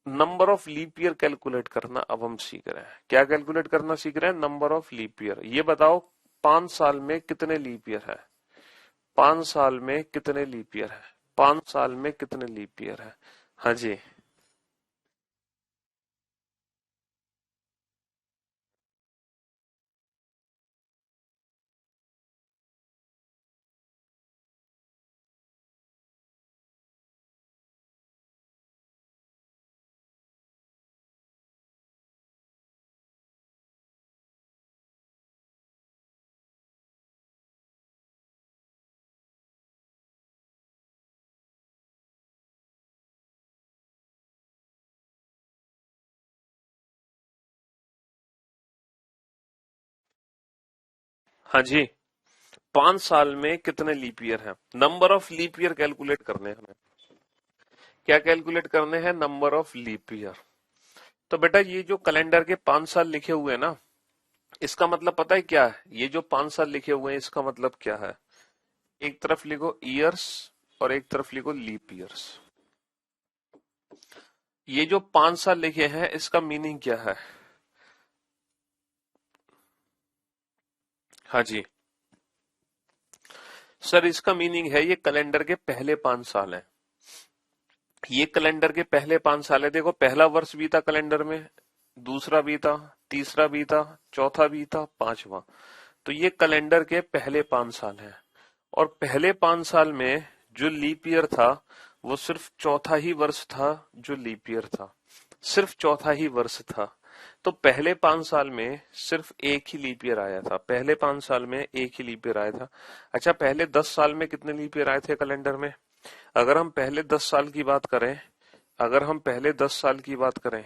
number of leap year calculate करना अब हम सीख रहे हैं। क्या कैलकुलेट करना सीख रहे हैं? Number of leap year. ये बताओ 5 साल में कितने लीप ईयर है? 5 साल में कितने लीप ईयर है? 5 साल में कितने लीप ईयर है? हाँ जी। हाँ जी, 5 साल में कितने लीप ईयर हैं? Number of leap year calculate करने हैं हमें। क्या कैलकुलेट करने हैं? Number of leap year. तो बेटा ये जो कैलेंडर के 5 साल लिखे हुए हैं ना, इसका मतलब पता है क्या है? ये जो 5 साल लिखे हुए हैं इसका मतलब क्या है? एक तरफ लिखो ईयर्स और एक तरफ लिखो लीप ईयर्स। ये जो 5 साल लिखे हैं इसका मीनिंग क्या है? हाँ जी सर, इसका मीनिंग है ये कैलेंडर के पहले 5 साल हैं। ये कैलेंडर के पहले 5 साल है। देखो, पहला वर्ष बीता कैलेंडर में, दूसरा बीता, तीसरा बीता, चौथा बीता, पांचवा। तो ये कैलेंडर के पहले 5 साल हैं। और पहले 5 साल में जो लीप ईयर था वो सिर्फ चौथा ही वर्ष था जो लीप ईयर था। सिर्फ चौथा ही वर्ष था। तो पहले 5 साल में सिर्फ एक ही लीप ईयर आया था। पहले 5 साल में एक ही लीप ईयर आया था। अच्छा, पहले 10 साल में कितने लीप ईयर आए थे कैलेंडर में? अगर हम पहले 10 साल की बात करें, अगर हम पहले 10 साल की बात करें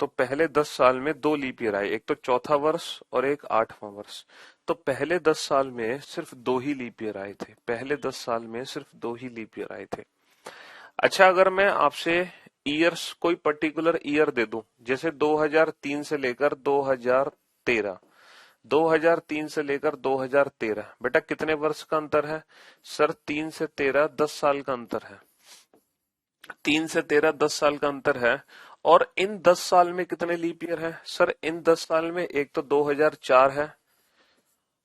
तो पहले 10 साल में 2 लीप ईयर आए, एक तो चौथा वर्ष और एक 8वां वर्ष। तो पहले 10 साल में सिर्फ 2 ही लीप ईयर आए थे। पहले 10 साल में सिर्फ 2 ही लीप ईयर आए थे। अच्छा, अगर मैं आपसे ईयर्स कोई पर्टिकुलर ईयर दे दूं, जैसे 2003 से लेकर 2013, 2003 से लेकर 2013, बेटा कितने वर्ष का अंतर है? सर 3 से 13 10 साल का अंतर है। 3 से 13 10 साल का अंतर है। और इन 10 साल में कितने लीप ईयर है? सर इन 10 साल में एक तो 2004 है,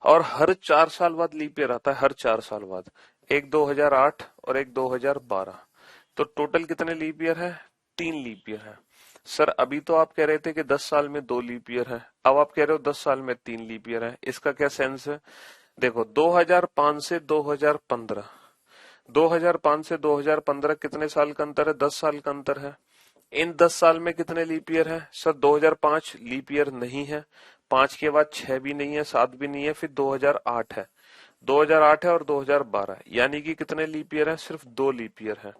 और हर 4 साल बाद लीप ईयर आता है, हर 4 साल बाद। एक 2008 और एक 2012। तो टोटल कितने लीप ईयर है? 3 लीप ईयर है। सर अभी तो आप कह रहे थे कि 10 साल में 2 लीप ईयर है, अब आप कह रहे हो 10 साल में 3 लीप ईयर है। इसका क्या सेंस है? देखो, 2005 से 2015, 2005 से 2015 कितने साल का अंतर है? 10 साल का अंतर है। इन 10 साल में कितने लीप ईयर है? सर 2005 लीप ईयर नहीं है, 5 के बाद 6 भी नहीं है, 7 भी नहीं है, फिर 2008 है। 2008 है और 2012, यानी कि कितने लीप ईयर है? सिर्फ 2 लीप ईयर है।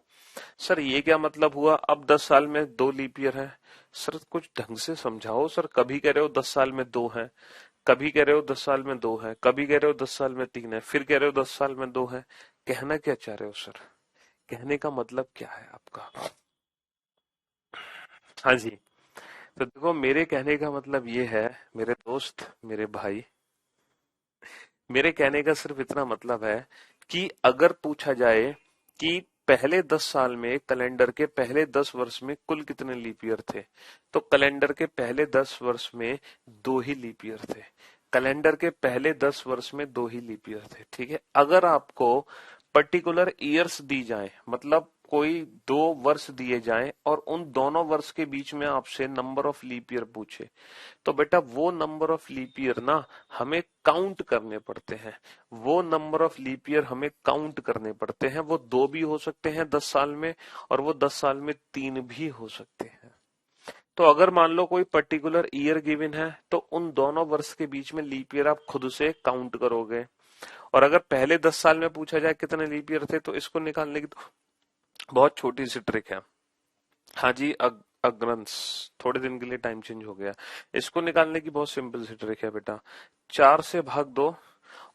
सर ये क्या मतलब हुआ? अब 10 साल में 2 लीप ईयर है। सर कुछ ढंग से समझाओ सर। कभी कह रहे हो 10 साल में 2 है, कभी कह रहे हो 10 साल में 2 है, कभी कह रहे हो 10 साल में 3 है, फिर कह रहे हो 10 साल में 2 है। कहना क्या चाह रहे हो सर? कहने का मतलब क्या है आपका? हाँ जी, तो देखो, मेरे कहने का मतलब ये है, मेरे दोस्त, मेरे भाई, मेरे कहने का सिर्फ इतना मतलब है कि अगर पूछा जाए कि पहले 10 साल में कैलेंडर के पहले 10 वर्ष में कुल कितने लीप ईयर थे, तो कैलेंडर के पहले 10 वर्ष में 2 ही लीप ईयर थे। कैलेंडर के पहले 10 वर्ष में 2 ही लीप ईयर थे। ठीक है, अगर आपको पर्टिकुलर ईयर्स दी जाए, मतलब कोई 2 वर्ष दिए जाएं और उन दोनों वर्ष के बीच में आपसे नंबर ऑफ लीप ईयर पूछे, तो बेटा वो नंबर ऑफ लीप ईयर ना हमें काउंट करने पड़ते हैं। वो नंबर ऑफ लीप ईयर हमें काउंट करने पड़ते हैं। वो 2 भी हो सकते हैं 10 साल में, और वो 10 साल में 3 भी हो सकते हैं। तो अगर मान लो कोई पर्टिकुलर ईयर गिवन है, तो उन दोनों वर्ष के बीच में लीप ईयर आप खुद से काउंट करोगे। और अगर पहले 10 साल में पूछा जाए कितने लीप ईयर थे, तो इसको निकालने की तो बहुत छोटी सी ट्रिक है। हाँ जी, अग्रंश, थोड़े दिन के लिए टाइम चेंज हो गया। इसको निकालने की बहुत सिंपल सी ट्रिक है बेटा। 4 से भाग दो,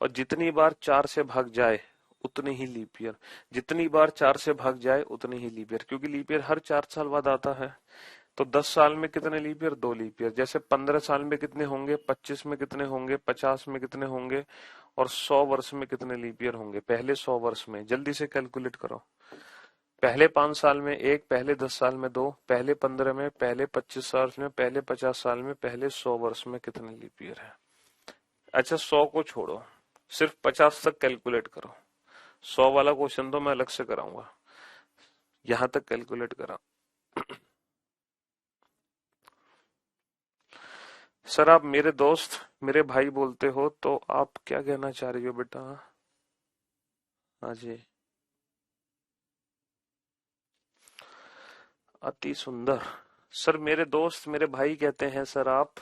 और जितनी बार 4 से भाग जाए उतने ही लीप ईयर। जितनी बार 4 से भाग जाए उतने ही लीप ईयर, क्योंकि लीप ईयर हर 4 साल बाद आता है। तो 10 साल में कितने लीप ईयर? 2 leap year. जैसे 15 साल में कितने होंगे, 25 में कितने होंगे, 50 में कितने होंगे, और 100 वर्ष में कितने लीप ईयर होंगे? पहले 100 वर्ष में जल्दी से कैलकुलेट करो। पहले 5 साल में एक, पहले 10 साल में दो, पहले 15 में, पहले 25 साल में, पहले 50 साल में, पहले 100 वर्ष में कितने लीप ईयर है? अच्छा 100 को छोड़ो, सिर्फ 50 तक कैलकुलेट करो। 100 वाला क्वेश्चन तो मैं अलग से कराऊंगा, यहां तक कैलकुलेट करा। सर आप मेरे दोस्त मेरे भाई बोलते हो, तो आप क्या कहना चाह रही हो बेटा? हाँ जी, अति सुंदर। सर मेरे दोस्त मेरे भाई कहते हैं सर आप,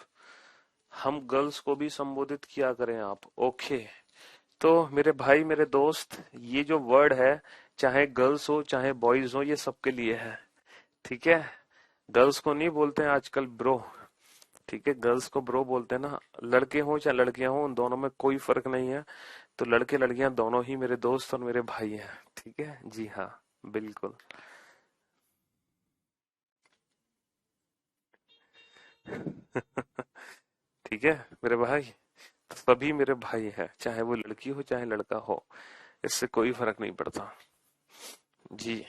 हम गर्ल्स को भी संबोधित किया करें आप। ओके, तो मेरे भाई मेरे दोस्त, ये जो वर्ड है, चाहे गर्ल्स हो चाहे बॉयज हो, ये सबके लिए है। ठीक है, गर्ल्स को नहीं बोलते हैं आजकल ब्रो। ठीक है, गर्ल्स को ब्रो बोलते हैं ना। लड़के हो चाहे लड़कियां हो, उन दोनों में कोई फर्क नहीं है। तो लड़के लड़कियां दोनों ही मेरे दोस्त और मेरे भाई हैं। ठीक है जी, हाँ बिल्कुल। ठीक है मेरे भाई, तो सभी मेरे भाई हैं, चाहे वो लड़की हो चाहे लड़का हो, इससे कोई फर्क नहीं पड़ता। जी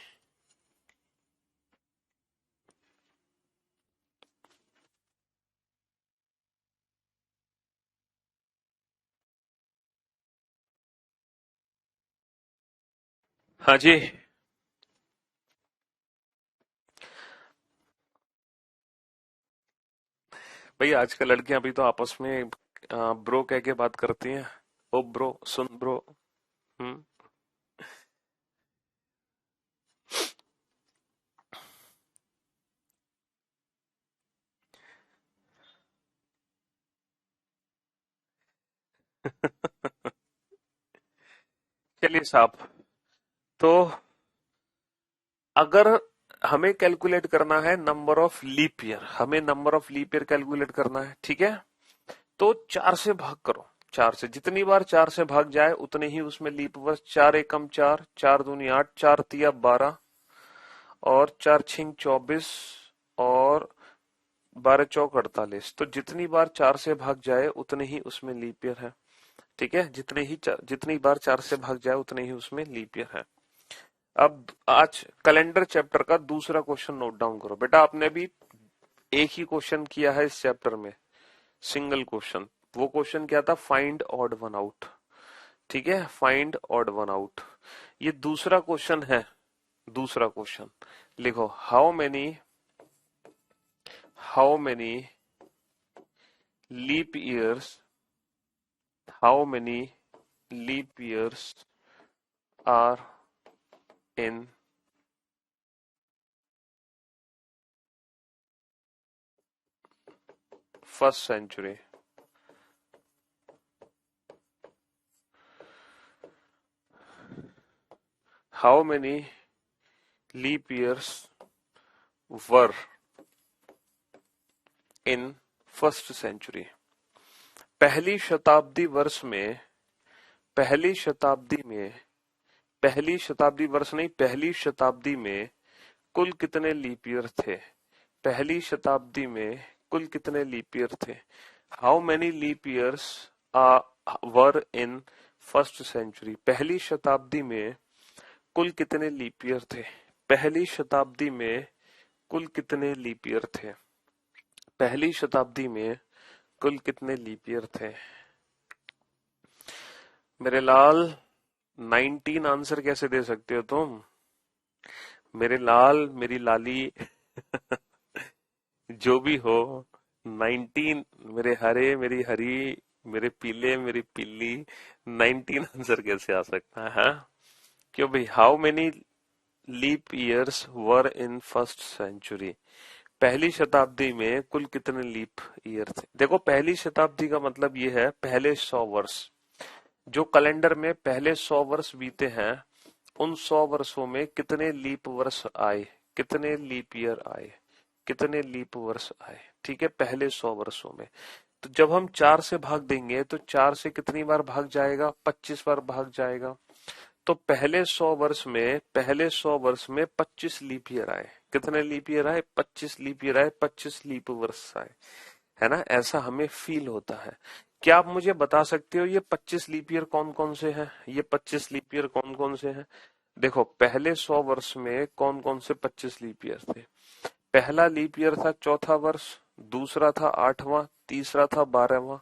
हाँ जी। भाई आजकल लड़कियां भी तो आपस में ब्रो कह के बात करती हैं। ओ ब्रो, सुन ब्रो। हम्म। चलिए साहब, तो अगर हमें कैलकुलेट करना है नंबर ऑफ लीप ईयर, हमें number of leap year calculate करना है, ठीक है? तो 4 से भाग करो। 4 से, जितनी बार 4 से भाग जाए उतने ही उसमें लीप वर्ष। 4 एकम 4, 4 दूनी 8, 4 तिया 12, और 4 छिंग 24, और 12 चौक 48। तो जितनी बार 4 से भाग जाए उतने ही उसमें लीप ईयर है। ठीक है, जितनी बार 4 से भाग जाए उतने ही उसमें लीप ईयर है। अब आज कैलेंडर चैप्टर का दूसरा क्वेश्चन नोट डाउन करो बेटा। आपने भी एक ही क्वेश्चन किया है इस चैप्टर में, सिंगल क्वेश्चन। वो क्वेश्चन क्या था? Find odd one out. ठीक है, फाइंड ऑड वन आउट। ये दूसरा क्वेश्चन है। दूसरा क्वेश्चन लिखो, how many leap years how many leap years are in first century? How many leap years were in first century? पहली शताब्दी वर्ष में, पहली शताब्दी में, पहली शताब्दी वर्ष नहीं, पहली शताब्दी में कुल कितने लीप ईयर थे? पहली शताब्दी में कुल कितने लीप ईयर थे? How many leap years were in first century? पहली शताब्दी में कुल कितने लीप ईयर थे? पहली शताब्दी में कुल कितने लीप ईयर थे? पहली शताब्दी में कुल कितने लीप ईयर थे? मेरे लाल, 19 आंसर कैसे दे सकते हो तुम? मेरे लाल मेरी लाली, जो भी हो, 19, मेरे हरे मेरी हरी, मेरे पीले मेरी पीली, 19 आंसर कैसे आ सकता है? हाँ? क्यों भाई? How many leap years were in first century? पहली शताब्दी में कुल कितने लीप ईयर थे? देखो, पहली शताब्दी का मतलब ये है पहले 100 वर्ष। जो कैलेंडर में पहले 100 वर्ष बीते हैं, उन 100 वर्षों में कितने लीप वर्ष आए, कितने लीप ईयर आए, कितने लीप वर्ष आए? ठीक है, पहले 100 वर्षों में। तो जब हम 4 से भाग देंगे तो 4 से कितनी बार भाग जाएगा? 25 बार भाग जाएगा। तो पहले 100 वर्ष में 25 लीप ईयर आए। कितने लीप ईयर आए? 25 लीप ईयर आए, 25 लीप वर्ष आए, है ना? ऐसा हमें फील होता है। क्या आप मुझे बता सकते हो ये 25 लीप ईयर कौन कौन से हैं? ये 25 लीप ईयर कौन कौन से हैं? देखो, पहले 100 वर्ष में कौन कौन से 25 लीप ईयर थे? पहला लीप ईयर था चौथा वर्ष, दूसरा था 8वां, तीसरा था 12वां,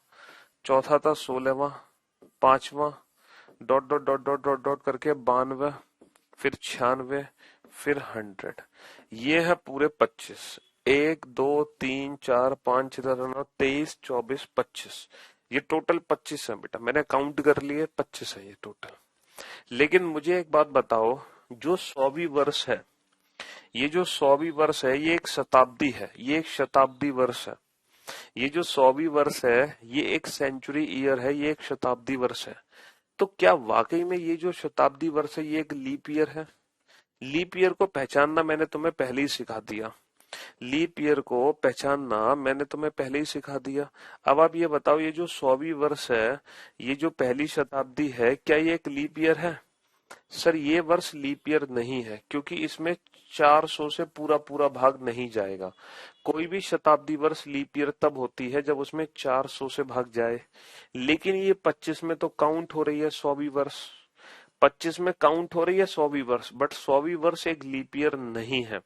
चौथा था 16वां, 5वां, dot dot dot dot dot dot करके 92, फिर 96, फिर 100। ये है पूरे 25। 1 2 3 4 5 6 7 8 9 23 24 25। ये टोटल 25 है बेटा, मैंने काउंट कर लिए, 25 है ये टोटल। लेकिन मुझे एक बात बताओ, जो 100वीं वर्ष है, ये जो 100वीं वर्ष है, ये एक शताब्दी है, ये एक शताब्दी वर्ष है। ये जो 100वीं वर्ष है, ये एक सेंचुरी ईयर है, ये एक शताब्दी वर्ष है। तो क्या वाकई में ये जो शताब्दी वर्ष है, ये एक लीप ईयर है? लीप ईयर को पहचानना मैंने तुम्हें पहले ही सिखा दिया। लीप ईयर को पहचानना मैंने तुम्हें पहले ही सिखा दिया। अब आप ये बताओ, ये जो 100वीं वर्ष है, ये जो पहली शताब्दी है, क्या ये एक लीप ईयर है? सर, ये वर्ष लीप ईयर नहीं है, क्योंकि इसमें 400 से पूरा पूरा भाग नहीं जाएगा। कोई भी शताब्दी वर्ष लीप ईयर तब होती है जब उसमें 400 से भाग जाए। लेकिन ये 25 में तो काउंट हो रही है 100वीं वर्ष, 25 में काउंट हो रही है 100वीं वर्ष, बट 100वीं वर्ष एक लीप ईयर नहीं है।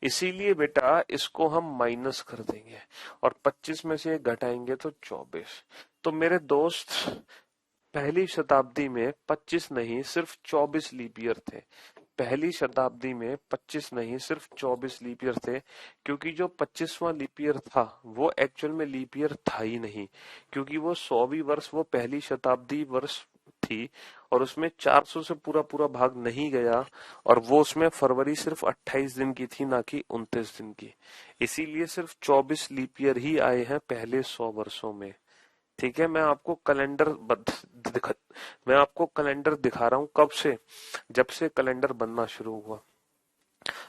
इसीलिए बेटा इसको हम माइनस कर देंगे और 25 में से घटाएंगे तो 24। तो मेरे दोस्त, पहली शताब्दी में 25 नहीं सिर्फ 24 लीप ईयर थे। पहली शताब्दी में 25 नहीं सिर्फ 24 लीप ईयर थे, क्योंकि जो 25वां लीप ईयर था वो एक्चुअल में लीप ईयर था ही नहीं, क्योंकि वो 100वीं वर्ष वो पहली शताब्दी वर्ष थी और उसमें 400 से पूरा पूरा भाग नहीं गया, और वो उसमें फरवरी सिर्फ 28 दिन की थी, ना कि 29 दिन की। इसीलिए सिर्फ 24 लीप ईयर ही आए हैं पहले 100 वर्षों में। ठीक है, दिखा मैं आपको कैलेंडर दिखा रहा हूँ। कब से? जब से कैलेंडर बनना शुरू हुआ।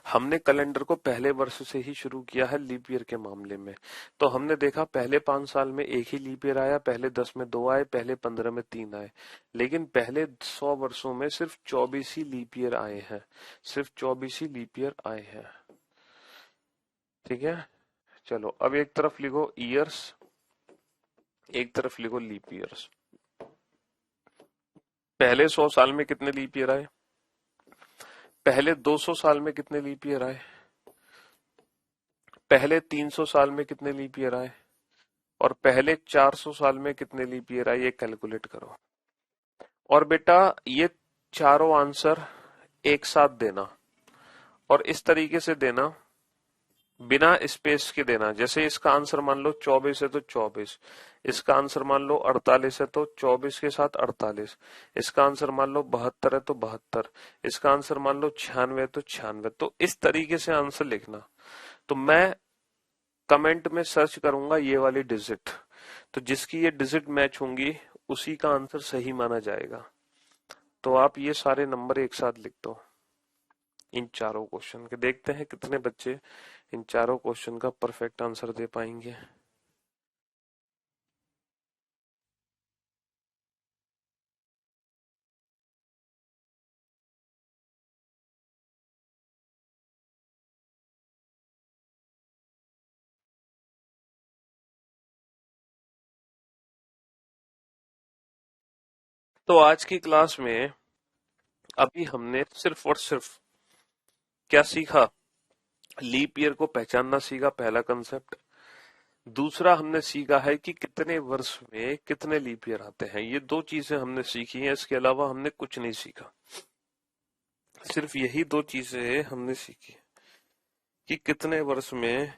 हमने कैलेंडर को पहले वर्ष से ही शुरू किया है लीप ईयर के मामले में। तो हमने देखा पहले 5 साल में एक ही लीप ईयर आया, पहले 10 में 2 आए, पहले 15 में 3 आए। लेकिन पहले 100 वर्षों में सिर्फ 24 ही लीप ईयर आए हैं, सिर्फ 24 ही लीप ईयर आए हैं। ठीक है, चलो अब एक तरफ लिखो ईयर्स, एक तरफ लिखो लीप ईयर्स। पहले 100 साल में कितने लीप ईयर आए? पहले 200 साल में कितने लीप ईयर आए? पहले 300 साल में कितने लीप ईयर आए? और पहले 400 साल में कितने लीप ईयर आए? ये कैलकुलेट करो। और बेटा ये चारों आंसर एक साथ देना, और इस तरीके से देना, बिना स्पेस के देना। जैसे इसका आंसर मान लो 24 है तो 24, इसका आंसर मान लो 48 है तो 24 के साथ 48, इसका आंसर मान लो 72 है तो 72, इसका आंसर मान लो 96 है तो 96। तो इस तरीके से आंसर लिखना। तो मैं कमेंट में सर्च करूंगा ये वाली डिजिट, तो जिसकी ये डिजिट मैच होंगी उसी का आंसर सही माना जाएगा। तो आप ये सारे नंबर एक साथ लिख दो इन चारों क्वेश्चन के। देखते हैं कितने बच्चे इन चारों क्वेश्चन का परफेक्ट आंसर दे पाएंगे। तो आज की क्लास में अभी हमने सिर्फ और सिर्फ क्या सीखा? लीप ईयर को पहचानना सीखा, पहला कंसेप्ट। दूसरा हमने सीखा है कि कितने वर्ष में कितने लीप ईयर आते हैं। ये दो चीजें हमने सीखी हैं, इसके अलावा हमने कुछ नहीं सीखा। सिर्फ यही दो चीजें हमने सीखी कि कितने वर्ष में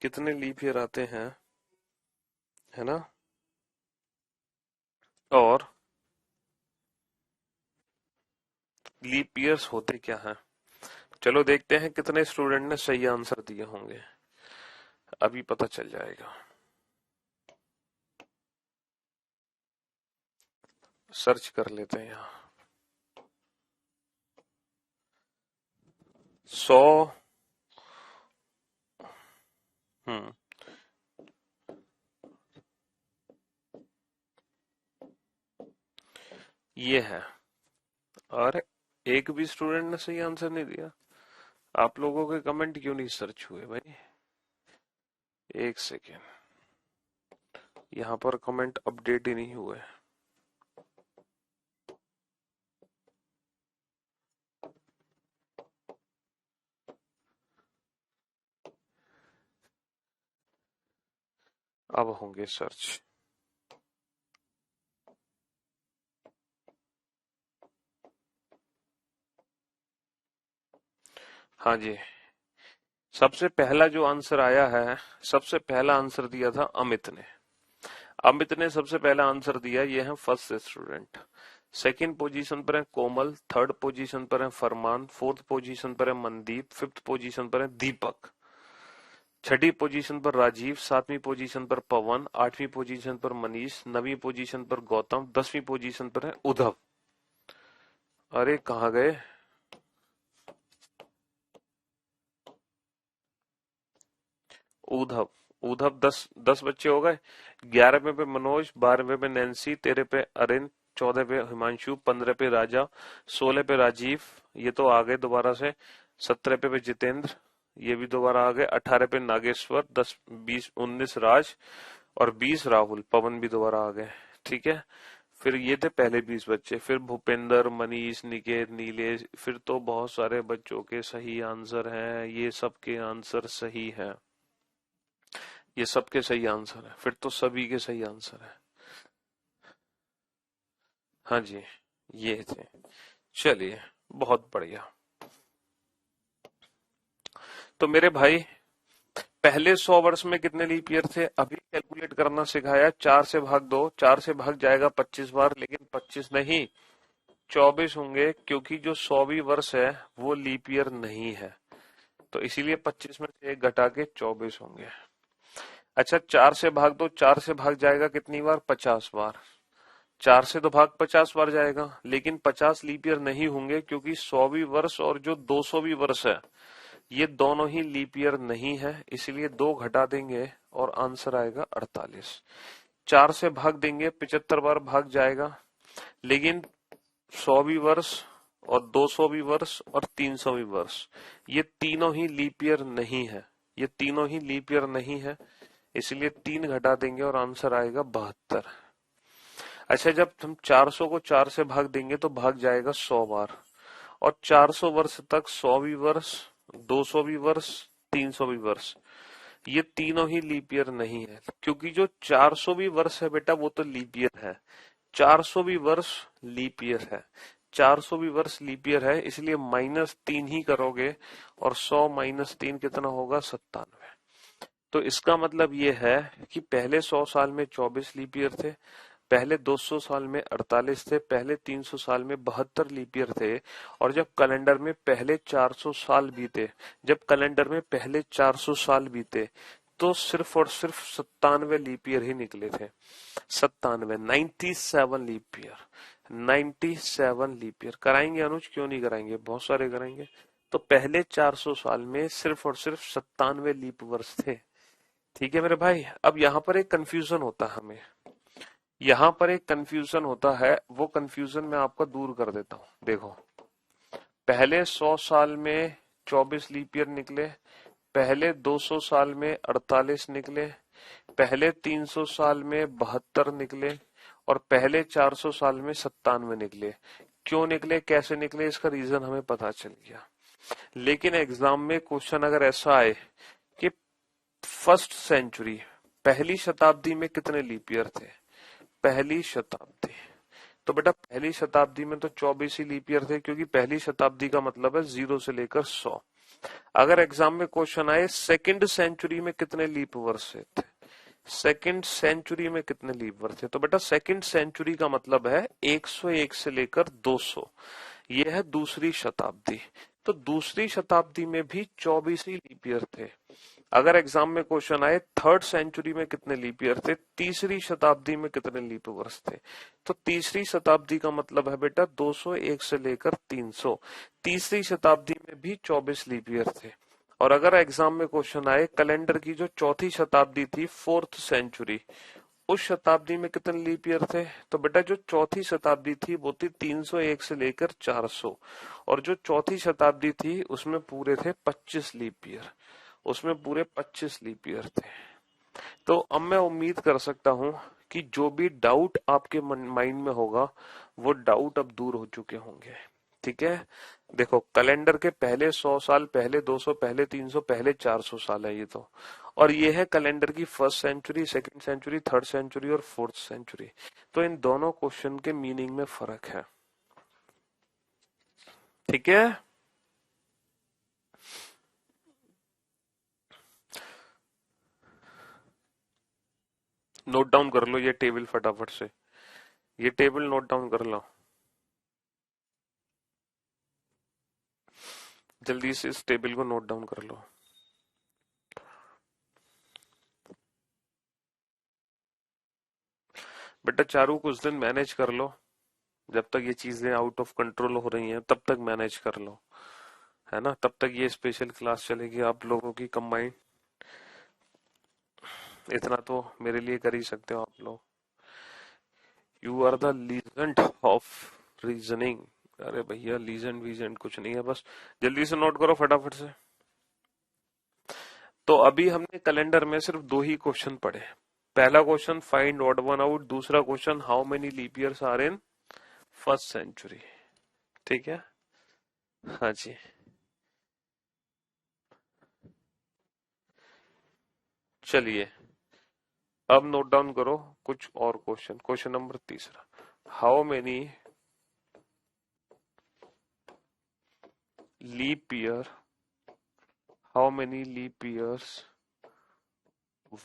कितने लीप ईयर आते हैं, है ना, और लीप ईयर्स होते क्या हैं। चलो देखते हैं कितने स्टूडेंट ने सही आंसर दिए होंगे, अभी पता चल जाएगा। सर्च कर लेते हैं यहाँ। 100। हम्म ये है अरे एक भी स्टूडेंट ने सही आंसर नहीं दिया। आप लोगों के कमेंट क्यों नहीं सर्च हुए भाई? एक सेकेंड, यहाँ पर कमेंट अपडेट ही नहीं हुए। अब होंगे सर्च। हाँ जी, सबसे पहला जो आंसर आया है, सबसे पहला आंसर दिया था अमित ने। अमित ने सबसे पहला आंसर दिया, ये है फर्स्ट स्टूडेंट। सेकंड पोजीशन पर है कोमल, थर्ड पोजीशन पर है फरमान, फोर्थ पोजीशन पर है मनदीप, फिफ्थ पोजीशन पर है दीपक, छठी पोजीशन पर राजीव, सातवीं पोजीशन पर पवन, आठवीं पोजीशन पर मनीष, नवीं पोजीशन पर गौतम, 10वीं पोजीशन पर है उद्धव। अरे कहाँ गए? उद्धव। उद्धव 10 बच्चे हो गए। 11वें पे मनोज, 12वें पे नैन्सी, 13 पे अरिन, 14 पे हिमांशु, 15 पे राजा, 16 पे राजीव, ये तो आ गए दोबारा से, 17 पे जितेंद्र, ये भी दोबारा आ गए, 18 पे नागेश्वर, 10 20 19 राज और 20 राहुल, पवन भी दोबारा आ गए। ठीक है, फिर ये थे पहले 20 बच्चे, फिर भूपेंद्र, मनीष, निकेत, नीलेश, फिर तो बहुत सारे बच्चों के सही आंसर हैं, ये सबके आंसर सही है, ये सबके सही आंसर है, फिर तो सभी के सही आंसर है। हाँ जी, ये थे। चलिए, बहुत बढ़िया। तो मेरे भाई, पहले 100 वर्ष में कितने लीप ईयर थे अभी कैलकुलेट करना सिखाया। 4 से भाग दो, 4 से भाग जाएगा 25 बार, लेकिन 25 नहीं 24 होंगे, क्योंकि जो 100वीं वर्ष है वो लीप ईयर नहीं है, तो इसीलिए 25 में से एक घटा के 24 होंगे। अच्छा, 4 से भाग दो, 4 से भाग जाएगा कितनी बार? 50 बार। 4 से तो भाग 50 बार जाएगा, लेकिन 50 लीप ईयर नहीं होंगे, क्योंकि 100वीं वर्ष और जो 200वीं वर्ष है ये दोनों ही लीप ईयर नहीं है, इसलिए 2 घटा देंगे और आंसर आएगा 48। 4 से भाग देंगे 75 बार भाग जाएगा, लेकिन 100वीं वर्ष और 200वीं वर्ष और 300वीं वर्ष ये तीनों ही लीप ईयर नहीं है, ये तीनों ही लीप ईयर नहीं है, इसलिए 3 घटा देंगे और आंसर आएगा 72। अच्छा, जब हम 400 को 4 से भाग देंगे तो भाग जाएगा 100 बार, और 400 वर्ष तक 100वीं वर्ष, 200वीं वर्ष, 300वीं वर्ष ये तीनों ही लीप ईयर नहीं है, क्योंकि जो 400वीं वर्ष है बेटा वो तो लीप ईयर है, 400वीं वर्ष लीप ईयर है, 400वीं वर्ष लीप ईयर है, इसलिए -3 ही करोगे और 100 -3 कितना होगा? 97। तो इसका मतलब ये है कि पहले 100 साल में 24 लीप ईयर थे, पहले 200 साल में 48 थे, पहले 300 साल में 72 लीप ईयर थे, और जब कैलेंडर में पहले 400 साल बीते, जब कैलेंडर में पहले 400 साल बीते, तो सिर्फ और सिर्फ 97 लीप ईयर ही निकले थे। 97, 97 लीप ईयर, 97 लीप ईयर कराएंगे अनुज, क्यों नहीं कराएंगे, बहुत सारे कराएंगे। तो पहले 400 साल में सिर्फ और सिर्फ 97 लीप वर्ष थे। ठीक है मेरे भाई, अब यहाँ पर एक कंफ्यूजन होता है हमें, यहाँ पर एक कंफ्यूजन होता है, वो कंफ्यूजन मैं आपका दूर कर देता हूँ। देखो, पहले 100 साल में 24 लीप ईयर निकले, पहले 200 साल में 48 निकले, पहले 300 साल में 72 निकले, और पहले 400 साल में 97 निकले। क्यों निकले, कैसे निकले, इसका रीजन हमें पता चल गया। लेकिन एग्जाम में क्वेश्चन अगर ऐसा आए कि फर्स्ट सेंचुरी, पहली शताब्दी में कितने लीप ईयर थे, पहली शताब्दी, तो बेटा पहली शताब्दी में तो 24 ही लीप ईयर थे, क्योंकि पहली शताब्दी का मतलब है 0 से लेकर 100। अगर एग्जाम में क्वेश्चन आए सेकंड सेंचुरी में कितने लीप वर्ष थे, सेकंड सेंचुरी में कितने लीप वर्ष थे, तो बेटा सेकंड सेंचुरी का मतलब है 101 से लेकर 200, ये है दूसरी शताब्दी। तो दूसरी शताब्दी में भी 24 ही लीप ईयर थे। अगर एग्जाम में क्वेश्चन आए थर्ड सेंचुरी में कितने लीप ईयर थे, तीसरी शताब्दी में कितने लीप वर्ष थे, तो तीसरी शताब्दी का मतलब है बेटा 201 से लेकर 300, तीसरी शताब्दी में भी 24 लीप ईयर थे। और अगर एग्जाम में क्वेश्चन आए कैलेंडर की जो चौथी शताब्दी थी, फोर्थ सेंचुरी, उस शताब्दी में कितने लीप ईयर थे? तो बेटा जो चौथी शताब्दी थी वो थी 301 से लेकर 400, और जो चौथी शताब्दी थी उसमें पूरे थे 25 लीप ईयर, उसमें पूरे 25 लीप ईयर थे। तो अब मैं उम्मीद कर सकता हूं कि जो भी डाउट आपके माइंड में होगा वो डाउट अब दूर हो चुके होंगे। ठीक है, देखो कैलेंडर के पहले 100 साल, पहले 200, पहले 300, पहले 400 साल है ये तो, और ये है कैलेंडर की first century, second century, third century और फोर्थ सेंचुरी। तो इन दोनों क्वेश्चन के मीनिंग में फर्क है। ठीक है, नोट डाउन कर लो ये टेबल फटाफट से, ये टेबल नोट डाउन कर लो जल्दी से, इस टेबल को नोट डाउन कर लो। बेटा चारू कुछ दिन मैनेज कर लो, जब तक ये चीजें आउट ऑफ कंट्रोल हो रही हैं तब तक मैनेज कर लो, है ना, तब तक ये स्पेशल क्लास चलेगी आप लोगों की कंबाइंड। इतना तो मेरे लिए कर ही सकते हो आप लोग। You are the legend of reasoning. अरे भैया लीजेंड वीजेंड कुछ नहीं है, बस जल्दी से नोट करो फटाफट से। तो अभी हमने कैलेंडर में सिर्फ दो ही क्वेश्चन पढ़े। पहला question find odd one out, दूसरा question how many leap years are in first century. ठीक है, हाँ जी। चलिए अब नोट डाउन करो कुछ और क्वेश्चन। क्वेश्चन नंबर तीसरा, how many leap year, how many leap years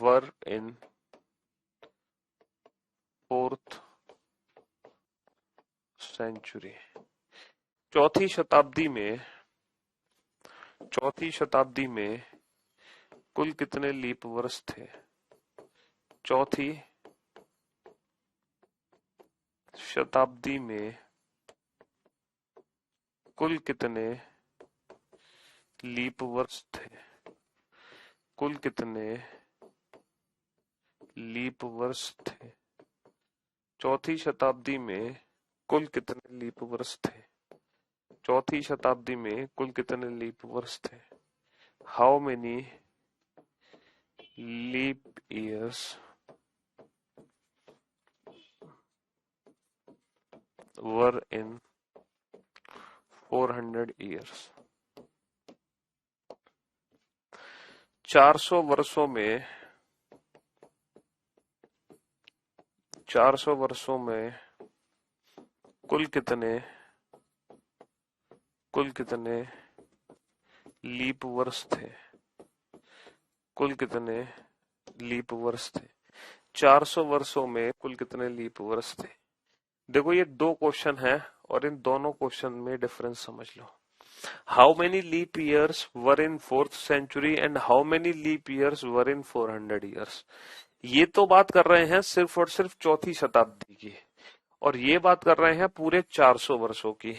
were in fourth century. चौथी शताब्दी में, चौथी शताब्दी में कुल कितने लीप वर्ष थे? चौथी शताब्दी में कुल कितने लीप वर्ष थे? कुल कितने लीप वर्ष थे? चौथी शताब्दी में कुल कितने लीप वर्ष थे? चौथी शताब्दी में कुल कितने लीप वर्ष थे? How many leap years were in 400 years. 400 वर्षों में, 400 वर्षों में कुल कितने, कुल कितने लीप वर्ष थे? कुल कितने लीप वर्ष थे? 400 वर्षों में कुल कितने लीप वर्ष थे? देखो ये दो क्वेश्चन है और इन दोनों क्वेश्चन में डिफरेंस समझ लो। How many leap years were in fourth century and how many leap years were in 400 years. ये तो बात कर रहे हैं सिर्फ और सिर्फ चौथी शताब्दी की, और ये बात कर रहे हैं पूरे 400 वर्षों की।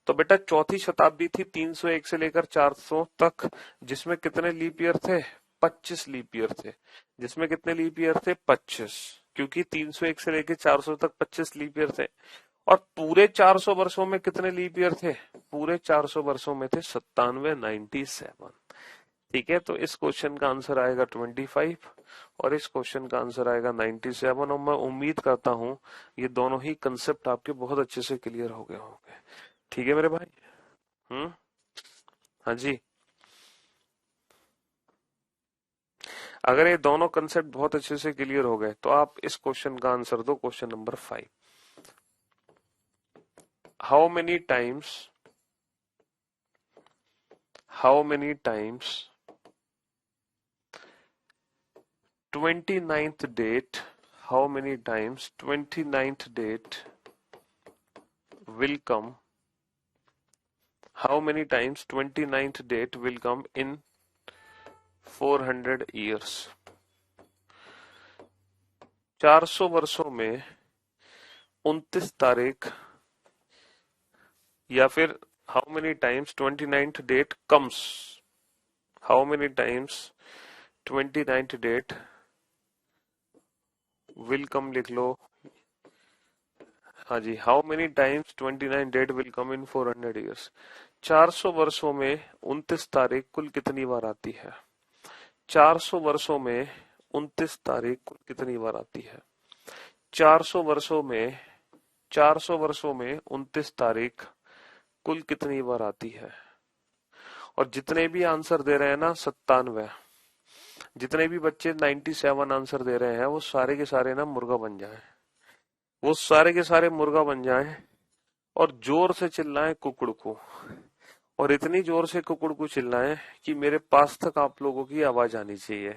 तो बेटा चौथी शताब्दी थी 301 से लेकर 400 तक, जिसमें कितने लीप ईयर थे? 25 लीप ईयर थे। जिसमें कितने लीप ईयर थे? 25, क्योंकि 301 से लेकर 400 तक 25 लीप ईयर थे। और पूरे 400 वर्षों में कितने लीप ईयर थे? पूरे 400 वर्षों में थे 97, 97। ठीक है, तो इस क्वेश्चन का आंसर आएगा 25 और इस क्वेश्चन का आंसर आएगा 97। और मैं उम्मीद करता हूं ये दोनों ही कंसेप्ट आपके बहुत अच्छे से क्लियर हो गए होंगे। ठीक है मेरे भाई। हाँ जी, अगर ये दोनों कंसेप्ट बहुत अच्छे से क्लियर हो गए तो आप इस क्वेश्चन का आंसर दो, question number 5। How many times, how many times 29th date, how many times 29th date will come, how many times 29th date will come in 400 years। 400 वर्षों में 29 तारीख, या फिर how many times 29th date comes, how many times 29th date will come लिख लो। हाँ जी, how many times 29 date will come in 400 years. 400 वर्षों में 29 तारीख कुल कितनी बार आती है? 400 वर्षों में 29 तारीख कुल कितनी बार आती है? 400 वर्षों में 400 वर्षों में 29 तारीख कुल कितनी बार आती है? और जितने भी आंसर दे रहे हैं ना 97, जितने भी बच्चे 97 आंसर दे रहे हैं वो सारे के सारे ना मुर्गा बन जाएं, वो सारे के सारे मुर्गा बन जाएं और जोर से चिल्लाएं कुकड़ू, और इतनी जोर से कुकड़ू चिल्लाएं कि मेरे पास तक आप लोगों की आवाज आनी चाहिए।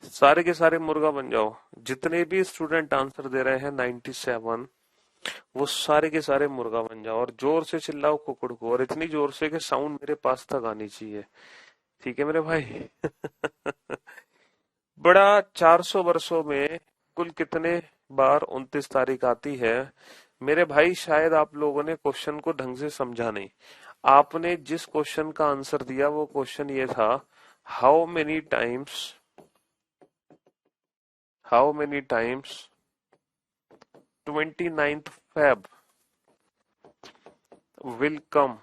सारे के सारे मुर्गा बन जाओ। जितने भी स्टूडेंट आंसर दे रहे हैं 97, वो सारे के सारे मुर्गा बन जाओ और जोर से चिल्लाओ कुकड़ को, और इतनी जोर से कि साउंड मेरे पास तक आनी चाहिए। ठीक है मेरे भाई? बड़ा 400 वर्षों में कुल कितने बार 29 तारीख आती है? मेरे भाई शायद आप लोगों ने क्वेश्चन को ढंग से समझा नहीं। आपने जिस क्वेश्चन का आंसर दिया वो क्वेश्चन ये था, how many times 29th Feb will come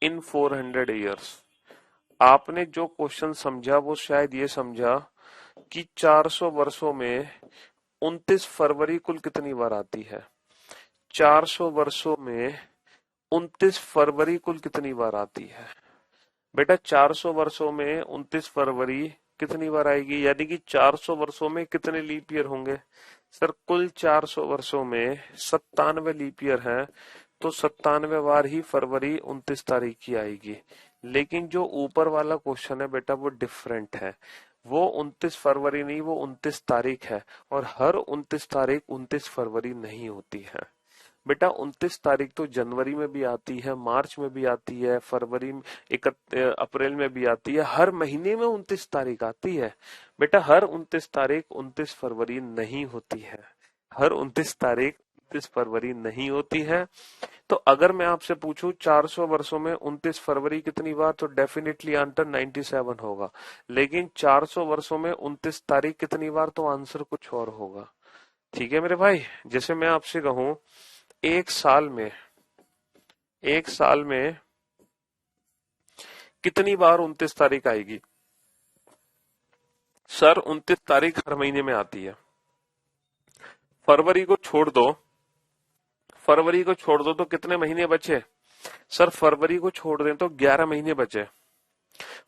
in 400 years। आपने जो क्वेश्चन समझा वो शायद ये समझा कि 400 वर्षों में 29 फरवरी कुल कितनी बार आती है। 400 वर्षों में 29 फरवरी कुल कितनी बार आती है? बेटा 400 वर्षों में 29 फरवरी कितनी बार आएगी, यानी कि 400 वर्षों में कितने लीप ईयर होंगे? सर कुल 400 वर्षों में 97 लीप ईयर है, तो 97 बार ही फरवरी 29 तारीख की आएगी। लेकिन जो ऊपर वाला क्वेश्चन है बेटा वो डिफरेंट है, वो 29 फरवरी नहीं, वो 29 तारीख है, और हर 29 तारीख 29 फरवरी नहीं होती है। बेटा 29 तारीख तो जनवरी में भी आती है, मार्च में भी आती है, फरवरी में, अप्रैल में भी आती है, हर महीने में 29 तारीख आती है। बेटा हर 29 तारीख 29 फरवरी नहीं होती है, हर 29 तारीख 29 फरवरी नहीं होती है। तो अगर मैं आपसे पूछूं 400 वर्षों में 29 फरवरी कितनी बार, तो डेफिनेटली आंसर 97 होगा। लेकिन 400 वर्षों में 29 तारीख कितनी बार, तो आंसर कुछ और होगा। ठीक है मेरे भाई? जैसे मैं आपसे कहूं एक साल में कितनी बार 29 तारीख आएगी? सर 29 तारीख हर महीने में आती है। फरवरी को छोड़ दो, फरवरी को छोड़ दो तो कितने महीने बचे? सर फरवरी को छोड़ दें तो 11 महीने बचे,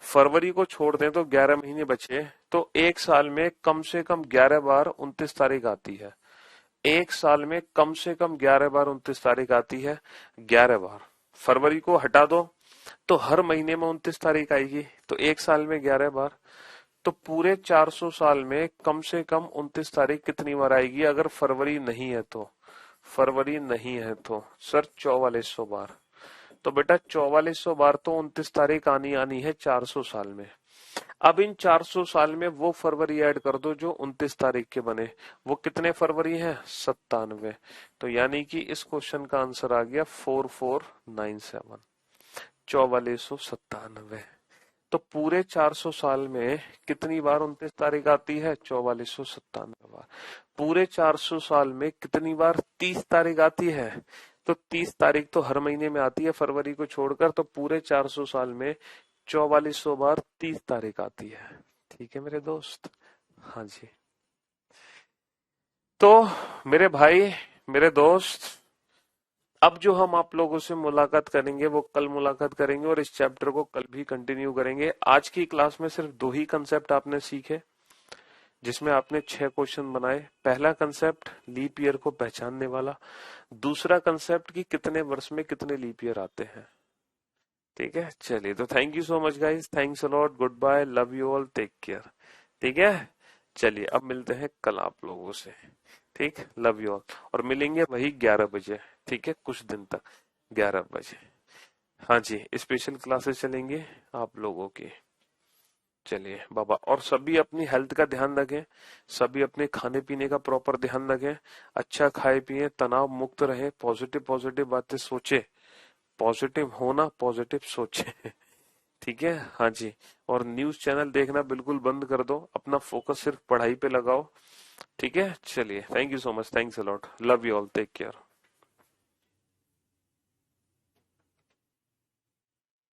फरवरी को छोड़ दें तो 11 महीने बचे, तो एक साल में कम से कम 11 बार 29 तारीख आती है। एक साल में कम से कम 11 बार 29 तारीख आती है, 11 बार। फरवरी को हटा दो तो हर महीने में 29 तारीख आएगी, तो एक साल में 11 बार। तो पूरे 400 साल में कम से कम 29 तारीख कितनी बार आएगी अगर फरवरी नहीं है तो? फरवरी नहीं है तो सर 4400 बार। तो बेटा 4400 बार तो 29 तारीख आनी आनी है 400 साल में। अब इन 400 साल में वो फरवरी ऐड कर दो जो 29 तारीख के बने, वो कितने फरवरी हैं? 97। तो यानी कि इस क्वेश्चन का आंसर आ गया 4497, 4497। तो पूरे 400 साल में कितनी बार 29 तारीख आती है? 4497 बार। पूरे 400 साल में कितनी बार 30 तारीख आती है? तो 30 तारीख तो हर महीने में आती है फरवरी को छोड़कर, तो पूरे 400 साल में 4400 बार 30 तारीख आती है। ठीक है मेरे दोस्त? हाँ जी। तो मेरे भाई, मेरे दोस्त, अब जो हम आप लोगों से मुलाकात करेंगे वो कल मुलाकात करेंगे और इस चैप्टर को कल भी कंटिन्यू करेंगे। आज की क्लास में सिर्फ 2 ही कंसेप्ट आपने सीखे, जिसमें आपने 6 क्वेश्चन बनाए। पहला कंसेप्ट लीप ईयर को पहचानने वाला, दूसरा कंसेप्ट कि कितने वर्ष में कितने लीप ईयर आते हैं। ठीक है, चलिए, तो thank you so much guys, thanks a lot, goodbye, love you all, take care. ठीक है, चलिए अब मिलते हैं कल आप लोगों से। ठीक, लव यू ऑल, और मिलेंगे वही 11 बजे। ठीक है, कुछ दिन तक 11 बजे। हाँ जी, स्पेशल क्लासेस चलेंगे आप लोगों की। चलिए बाबा, और सभी अपनी हेल्थ का ध्यान रखें, सभी अपने खाने पीने का प्रॉपर ध्यान रखें, अच्छा खाए पिए, तनाव मुक्त रहे, पॉजिटिव पॉजिटिव बातें सोचे, पॉजिटिव होना, पॉजिटिव सोचे। ठीक है, हाँ जी। और न्यूज चैनल देखना बिल्कुल बंद कर दो, अपना फोकस सिर्फ पढ़ाई पे लगाओ। ठीक है, चलिए, thank you so much, thanks a lot, love you all, take care.